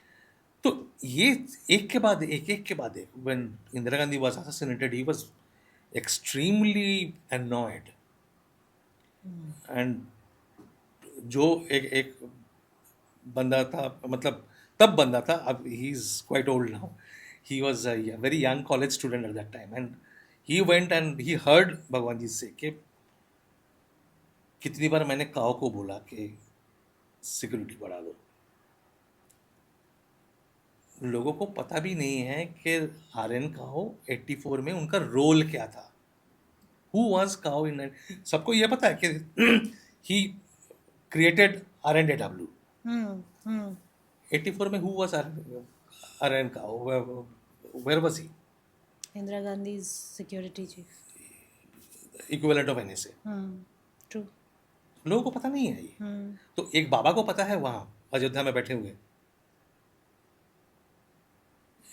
तो ये एक के बाद एक, when Indira Gandhi was assassinated, he was extremely annoyed. And जो एक बंदा था, मतलब तब बंदा था, अब he is quite old now. He was a very young college student at that time, and he went and he heard भगवान जी से कि कितनी बार मैंने काओ को बोला कि सिक्योरिटी बढ़ा दो. लोगों को पता भी नहीं है कि आर्यन काओ 84 में उनका रोल क्या था. हु वाज काओ इन, सबको ये पता है कि ही क्रिएटेड RNDW. 84 में who was R N Kao, where was he? Indira Gandhi security chief, equivalent of NSA. True. लोगों को पता नहीं है ये. तो एक बाबा को पता है वहाँ अयोध्या में बैठे हुए,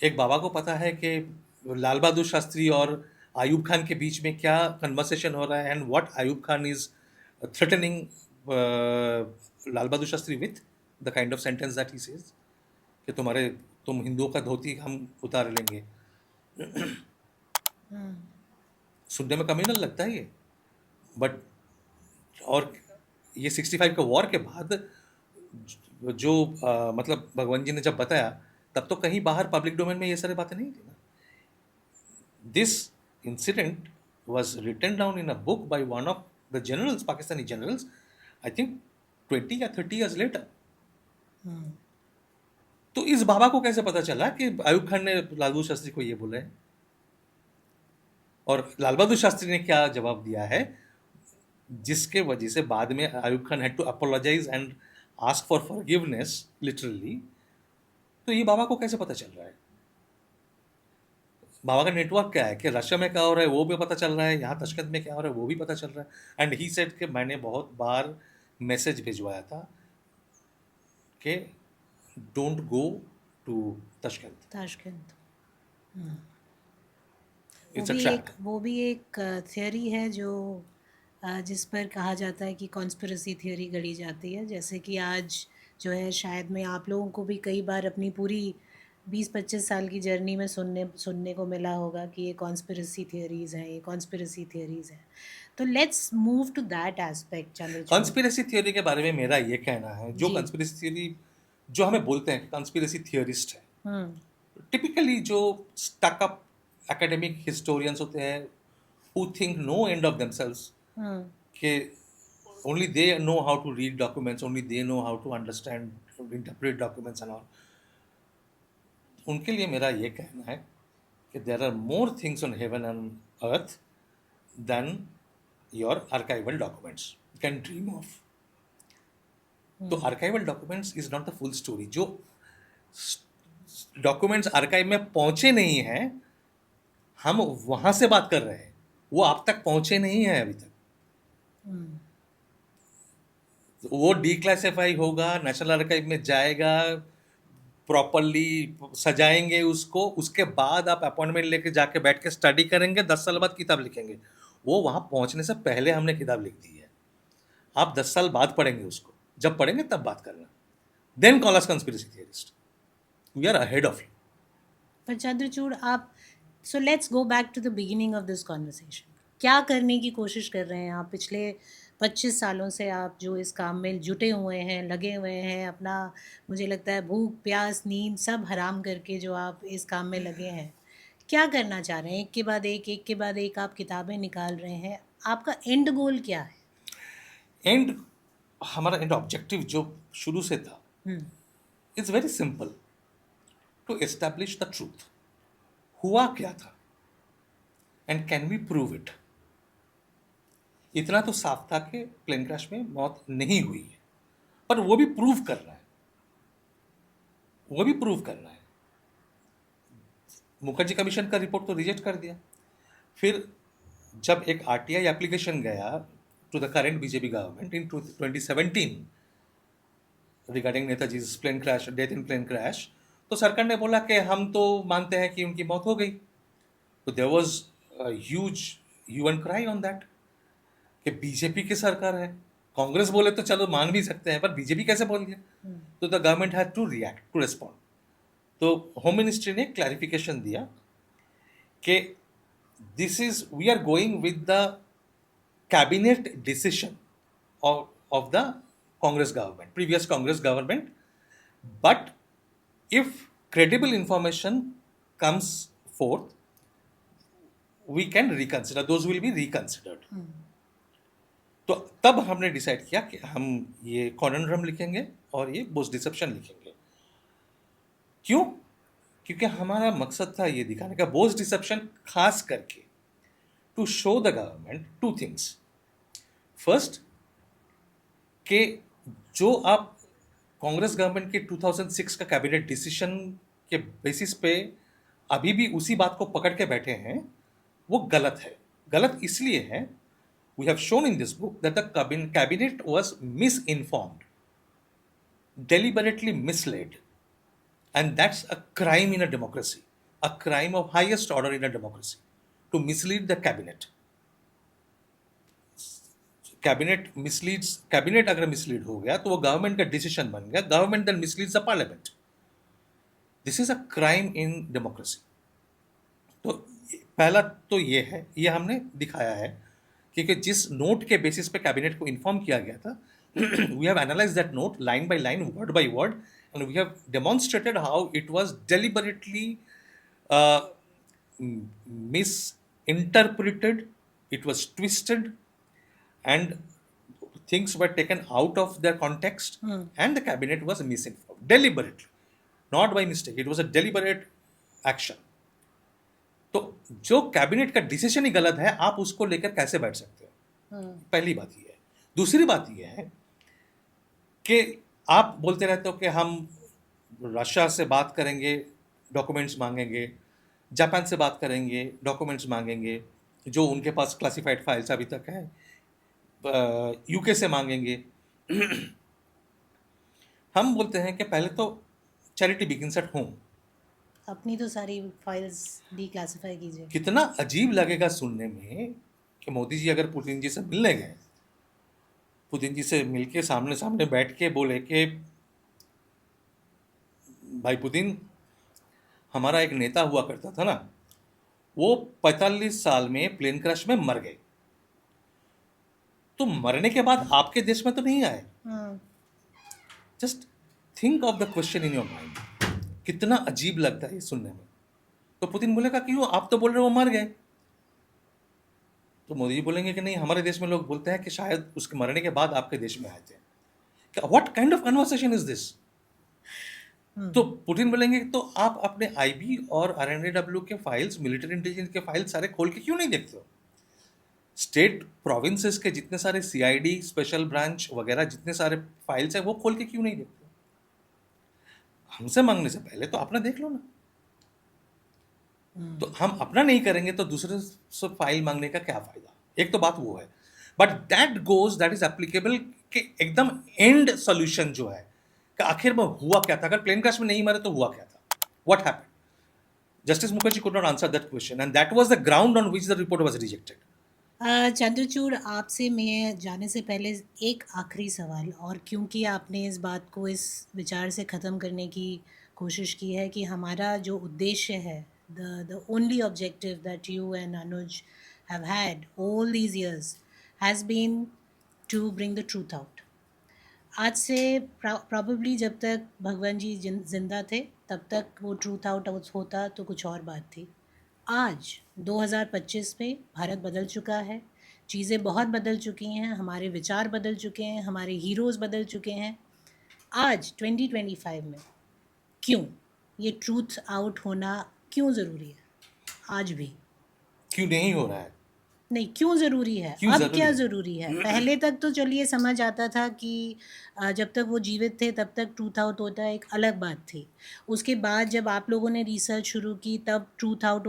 एक बाबा को पता है कि लाल बहादुर शास्त्री और आयूब खान के बीच में क्या कन्वर्सेशन हो रहा है, and what Ayub Khan is threatening Lal Bahadur Shastri with the kind of sentence that he says कि तुम हिंदुओं का धोती हम उतार लेंगे। सुनने में कम्युनल लगता है ये, बट और ये 65 के वॉर के बाद जो मतलब भगवान जी ने जब बताया, तब तो कहीं बाहर पब्लिक डोमेन में ये सारी बातें नहीं थी ना। This incident was written down in a book by one of the generals, Pakistani generals, I think 20 या 30 years later. तो इस बाबा को कैसे पता चला कि आयूब खान ने लाल बहादुर शास्त्री को ये बोला है? और लाल बहादुर शास्त्री ने क्या जवाब दिया है, जिसके वजह से बाद में Ayub Khan had to apologise and ask for forgiveness literally. तो ये बाबा को कैसे पता चल रहा है? बाबा का नेटवर्क क्या है कि रशिया में क्या हो रहा है वो भी पता चल रहा है, यहाँ तशकंद में क्या हो रहा है वो भी पता चल रहा है। एंड ही सेड कि मैंने बहुत बार मैसेज भिजवाया था कि don't go to Tashkent, Tashkent. It's a trap. वो भी एक थियोरी है जो जिस पर कहा जाता है कि कॉन्स्पिरेसी थियोरी गढ़ी जाती है। जैसे कि आज जो है शायद मैं आप लोगों को भी कई बार अपनी पूरी 20-25 साल की जर्नी में सुनने को मिला होगा कि ये कॉन्स्पिरेसी थियोरीज हैं, ये कॉन्स्पिरेसी थियोरीज हैं। तो let's move to that aspect Chandrachud. Conspiracy theory के बारे में मेरा ये कहना है, जो जी। कॉन्स्पिरेसी थियोरी जो हमें बोलते हैं कॉन्स्पिरेसी थियोरिस्ट है, हम्म टिपिकली जो स्टक अप एकेडमिक हिस्टोरियंस होते हैं who think no end of themselves, हम्म कि only they know how to read documents, only they know how to understand, interpret documents and all. उनके लिए मेरा ये कहना है कि there are more things on heaven and earth than your archival documents you can dream of. तो archival documents is not the full story. जो documents archive में पहुंचे नहीं हैं, हम वहां से बात कर रहे हैं, वो आप तक पहुंचे नहीं हैं अभी तक। वो डीक्लासिफाई होगा, नेशनल आर्काइव में जाएगा, प्रॉपरली सजाएंगे उसको, उसके बाद आप अपॉइंटमेंट लेके जाके बैठ के स्टडी करेंगे, 10 साल बाद किताब लिखेंगे। वो वहाँ पहुँचने से पहले हमने किताब लिख दी है, आप 10 साल बाद पढ़ेंगे उसको, जब पढ़ेंगे तब बात करना। Then call us conspiracy theorist, we are ahead of you. पर चंद्रचूड़ आप, so let's go back to the beginning of this conversation. क्या करने की कोशिश कर रहे हैं आप? पिछले 25 सालों से आप जो इस काम में जुटे हुए हैं, लगे हुए हैं, अपना मुझे लगता है भूख प्यास नींद सब हराम करके जो आप इस काम में लगे हैं, क्या करना चाह रहे हैं? एक के बाद एक आप किताबें निकाल रहे हैं, आपका एंड गोल क्या है? एंड हमारा एंड ऑब्जेक्टिव जो शुरू से था, it's very simple, to establish the truth. हुआ क्या था and can we prove it. इतना तो साफ था कि प्लेन क्रैश में मौत नहीं हुई है, पर वो भी प्रूव करना है, वो भी प्रूव करना है। मुखर्जी कमीशन का रिपोर्ट तो रिजेक्ट कर दिया। फिर जब एक आरटीआई एप्लीकेशन गया to the current BJP government in 2017 regarding Netaji plane crash, death in plane crash, तो सरकार ने बोला कि हम तो मानते हैं कि उनकी मौत हो गई। तो there was a huge hue and cry on that कि बीजेपी की सरकार है, कांग्रेस बोले तो चलो मान भी सकते हैं, पर बीजेपी कैसे बोल गया? तो the government had to react, to respond. तो होम मिनिस्ट्री ने क्लैरिफिकेशन दिया कि this is, we are going with the cabinet decision of the Congress government, previous Congress government, but if credible information comes forth, we can reconsider, those will be reconsidered. तो तब हमने decide किया कि हम ये कॉनन्ड्रम लिखेंगे और ये बोस डिसेप्शन लिखेंगे। क्यों? क्योंकि हमारा मकसद था ये दिखाने का, बोस डिसेप्शन खास करके to show the government two things. First, कि जो आप कांग्रेस गवर्नमेंट के 2006 का कैबिनेट डिसीजन के बेसिस पे अभी भी उसी बात को पकड़ के बैठे हैं, वो गलत है। गलत इसलिए है, we have shown in this book that the cabinet was misinformed, deliberately misled, and that's a crime in a democracy, a crime of highest order in a democracy, to mislead the cabinet. Cabinet अगर mislead हो गया तो वो government का decision बन गया, government then misleads the parliament. This is a crime in democracy. तो पहला तो ये है, ये हमने दिखाया है क्योंकि जिस नोट के बेसिस पे कैबिनेट को इन्फॉर्म किया गया था, we have analyse that note line by line, word by word, and we have demonstrated how it was deliberately misinterpreted, it was twisted, and things were taken out of their context, and the cabinet was misinformed deliberately, not by mistake. It was a deliberate action. तो जो cabinet का decision ही गलत है, आप उसको लेकर कैसे बैठ सकते हो? पहली बात ये है. दूसरी बात ये है कि आप बोलते रहते हो कि हम रशिया से बात करेंगे, डॉक्यूमेंट्स मांगेंगे, जापान से बात करेंगे, डॉक्यूमेंट्स मांगेंगे जो उनके पास क्लासिफाइड फाइल्स अभी तक है, यूके से मांगेंगे. हम बोलते हैं कि पहले तो चैरिटी बिगिंस एट होम. अपनी तो सारी फाइल्स डिक्लासिफाई कीजिए. कितना अजीब लगेगा सुनने में कि मोदी जी अगर पुतिन जी से मिलने गए, पुतिन जी से मिलके सामने सामने बैठ के बोले कि भाई पुतिन, हमारा एक नेता हुआ करता था ना, वो 45 साल में प्लेन क्रैश में मर गए, तो मरने के बाद आपके देश में तो नहीं आए. Just think of the question in your mind. कितना अजीब लगता है ये सुनने में. तो पुतिन बोलेगा क्यों, आप तो बोल रहे हो वो मर गए. तो मोदी जी बोलेंगे कि नहीं, हमारे देश में लोग बोलते हैं कि शायद उसके मरने के बाद आपके देश में आए थे. What kind of conversation is this? तो पुतिन बोलेंगे तो आप अपने आईबी और आरएनएडब्ल्यू के फाइल्स, मिलिट्री इंटेलिजेंस के फाइल्स सारे खोल के क्यों नहीं देखते हो? स्टेट प्रोविंसेस के जितने सारे सीआईडी, स्पेशल ब्रांच वगैरह जितने सारे फाइल्स हैं, वो खोल के क्यों नहीं देखते? हमसे मांगने से पहले तो अपना देख लो ना. तो हम अपना नहीं करेंगे तो दूसरे से फाइल मांगने का क्या फायदा? एक तो बात वो है. बट दैट इज एप्लीकेबल कि एकदम एंड सोल्यूशन जो है कि आखिर में हुआ क्या था, अगर प्लेन क्रैश में नहीं मरे तो हुआ क्या था? What happened? Justice Mukherjee could not answer that question, and that was the ground on which the report was rejected. Chandrachud, आपसे मैं जाने से पहले एक आखिरी सवाल, और क्योंकि आपने इस बात को इस विचार से ख़त्म करने की कोशिश की है कि हमारा जो उद्देश्य है, the only objective that you and Anuj have had all these years has been to bring the truth out. आज से probably जब तक भगवान जी जिंदा थे तब तक वो ट्रूथ आउट होता तो कुछ और बात थी. आज 2025 में भारत बदल चुका है, चीज़ें बहुत बदल चुकी हैं, हमारे विचार बदल चुके हैं, हमारे हीरोज़ बदल चुके हैं. आज 2025 में क्यों ये ट्रूथ आउट होना क्यों ज़रूरी है? आज भी क्यों नहीं हो रहा है? नहीं, क्यों ज़रूरी है? क्यों अब ज़रूरी क्या है? ज़रूरी है? पहले तक तो चलिए समझ आता था कि जब तक वो जीवित थे तब तक ट्रूथ आउट होता, एक अलग बात थी. उसके बाद जब आप लोगों ने रिसर्च शुरू की तब ट्रूथ आउट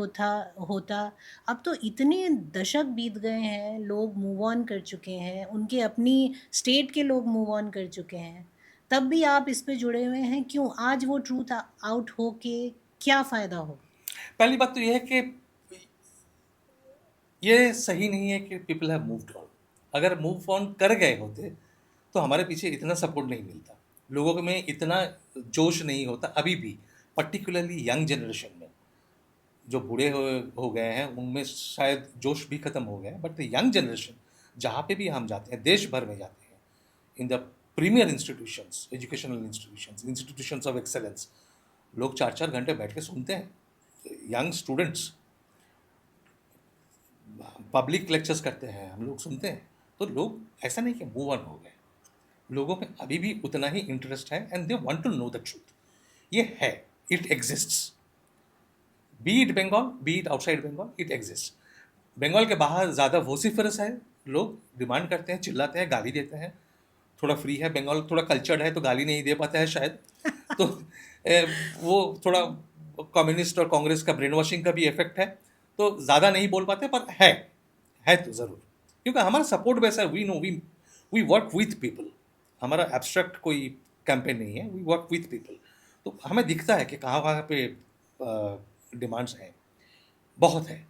होता. अब तो इतने दशक बीत गए हैं, लोग मूव ऑन कर चुके हैं, उनके अपनी स्टेट के लोग मूव ऑन कर चुके हैं, तब भी आप इस पे जुड़े हुए हैं. क्यों? आज वो ट्रूथ आउट हो के क्या फ़ायदा हो? पहली बात तो यह है कि ये सही नहीं है कि पीपल हैव मूव्ड ऑन. अगर मूव ऑन कर गए होते तो हमारे पीछे इतना सपोर्ट नहीं मिलता, लोगों में इतना जोश नहीं होता. अभी भी पर्टिकुलरली यंग जनरेशन में, जो बूढ़े हो गए हैं उनमें शायद जोश भी खत्म हो गया है, बट द यंग जनरेशन जहाँ पे भी हम जाते हैं, देश भर में जाते हैं, in the premier institutions, educational institutions of excellence, लोग 4-4 घंटे बैठ के सुनते हैं. यंग स्टूडेंट्स पब्लिक लेक्चर्स करते हैं, हम लोग सुनते हैं. तो लोग ऐसा नहीं कि मूव ऑन हो गए, लोगों में अभी भी उतना ही इंटरेस्ट है, and they want to know the truth. ये है, it exists, be it Bengal, be it outside Bengal, it exist. Bengal के बाहर ज़्यादा वोसिफरस है, लोग डिमांड करते हैं, चिल्लाते हैं, गाली देते हैं. थोड़ा फ्री है बंगाल, थोड़ा कल्चर्ड है तो गाली नहीं दे पाता है शायद. तो वो थोड़ा कम्युनिस्ट और कांग्रेस का ब्रेन वॉशिंग का भी इफेक्ट है, तो ज़्यादा नहीं बोल पाते, पर है तो ज़रूर, क्योंकि हमारा सपोर्ट वैसा है. We know, we work with people. हमारा एब्स्ट्रैक्ट कोई कैंपेन नहीं है, वी वर्क विथ पीपल. तो हमें दिखता है कि कहाँ कहाँ पे डिमांड्स हैं, बहुत है.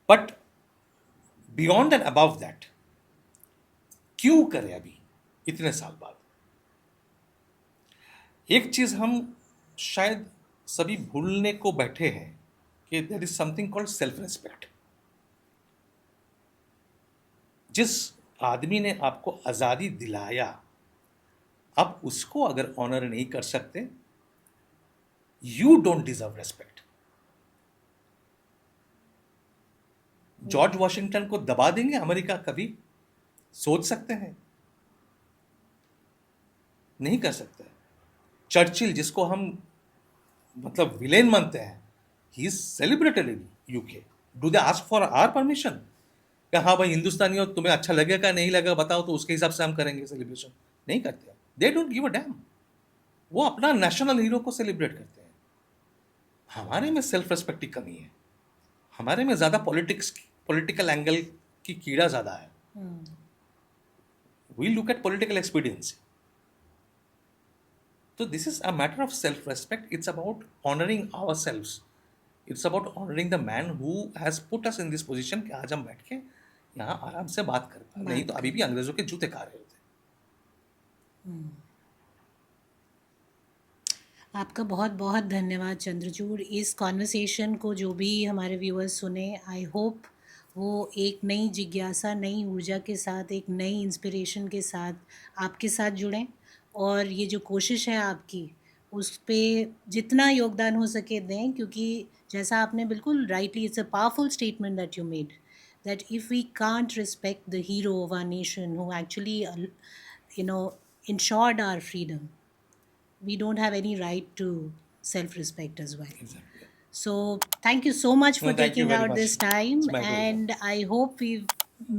But beyond and above that क्यों करें अभी इतने साल बाद? एक चीज हम शायद सभी भूलने को बैठे हैं कि there is something called self respect. जिस आदमी ने आपको आजादी दिलाया, आप उसको अगर ऑनर नहीं कर सकते, you don't deserve respect. George Washington को दबा देंगे अमेरिका कभी? सोच सकते हैं? नहीं कर सकते. चर्चिल, जिसको हम मतलब विलेन मानते हैं, he is celebrated in UK. Do they ask for our permission? क्या हाँ भाई हिंदुस्तानी हो, तुम्हें अच्छा लगेगा नहीं लगेगा बताओ, तो उसके हिसाब से हम करेंगे सेलिब्रेशन? नहीं करते. They don't give a dam. वो अपना नेशनल हीरो को सेलिब्रेट करते हैं. हमारे में सेल्फ रिस्पेक्ट की कमी है. हमारे में ज्यादा पॉलिटिकल एंगल की कीड़ा ज्यादा है. We look at political expediency. So this is a matter of self-respect. It's about honoring ourselves. It's about honoring the man who has put us in this position कि आज हम बैठ के यहाँ आराम से बात कर पाए. नहीं तो अभी भी अंग्रेजों के जूते खा रहे होते. आपका बहुत बहुत धन्यवाद चंद्रचूड़. इस कॉन्वर्सेशन को जो भी हमारे व्यूअर्स सुने, आई होप वो एक नई जिज्ञासा, नई ऊर्जा के साथ, एक नई इंस्पिरेशन के साथ आपके साथ जुड़ें, और ये जो कोशिश है आपकी, उस पे जितना योगदान हो सके दें, क्योंकि जैसा आपने बिल्कुल rightly, it's a powerful statement that you made, that if we can't respect the hero of our nation who actually ensured our freedom, we don't have any right to self-respect as well. Exactly. So thank you so much for No, thank you taking very out much. this time, It's my pleasure. and I hope we've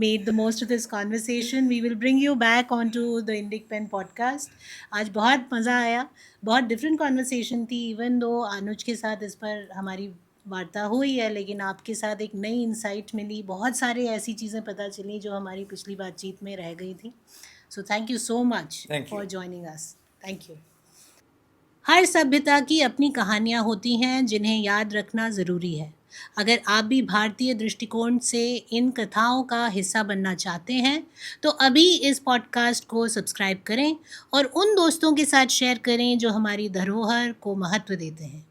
made the most of this conversation. We will bring you back onto the Indic Pen podcast. आज बहुत मज़ा आया, बहुत different conversation थी. Even though अनुज के साथ इस पर हमारी वार्ता हुई है, लेकिन आपके साथ एक नई इंसाइट मिली, बहुत सारे ऐसी चीज़ें पता चली जो हमारी पिछली बातचीत में रह गई थी. So thank you so much Thank you. For joining us. Thank you. हर सभ्यता की अपनी कहानियाँ होती हैं जिन्हें याद रखना ज़रूरी है. अगर आप भी भारतीय दृष्टिकोण से इन कथाओं का हिस्सा बनना चाहते हैं, तो अभी इस पॉडकास्ट को सब्सक्राइब करें और उन दोस्तों के साथ शेयर करें जो हमारी धरोहर को महत्व देते हैं.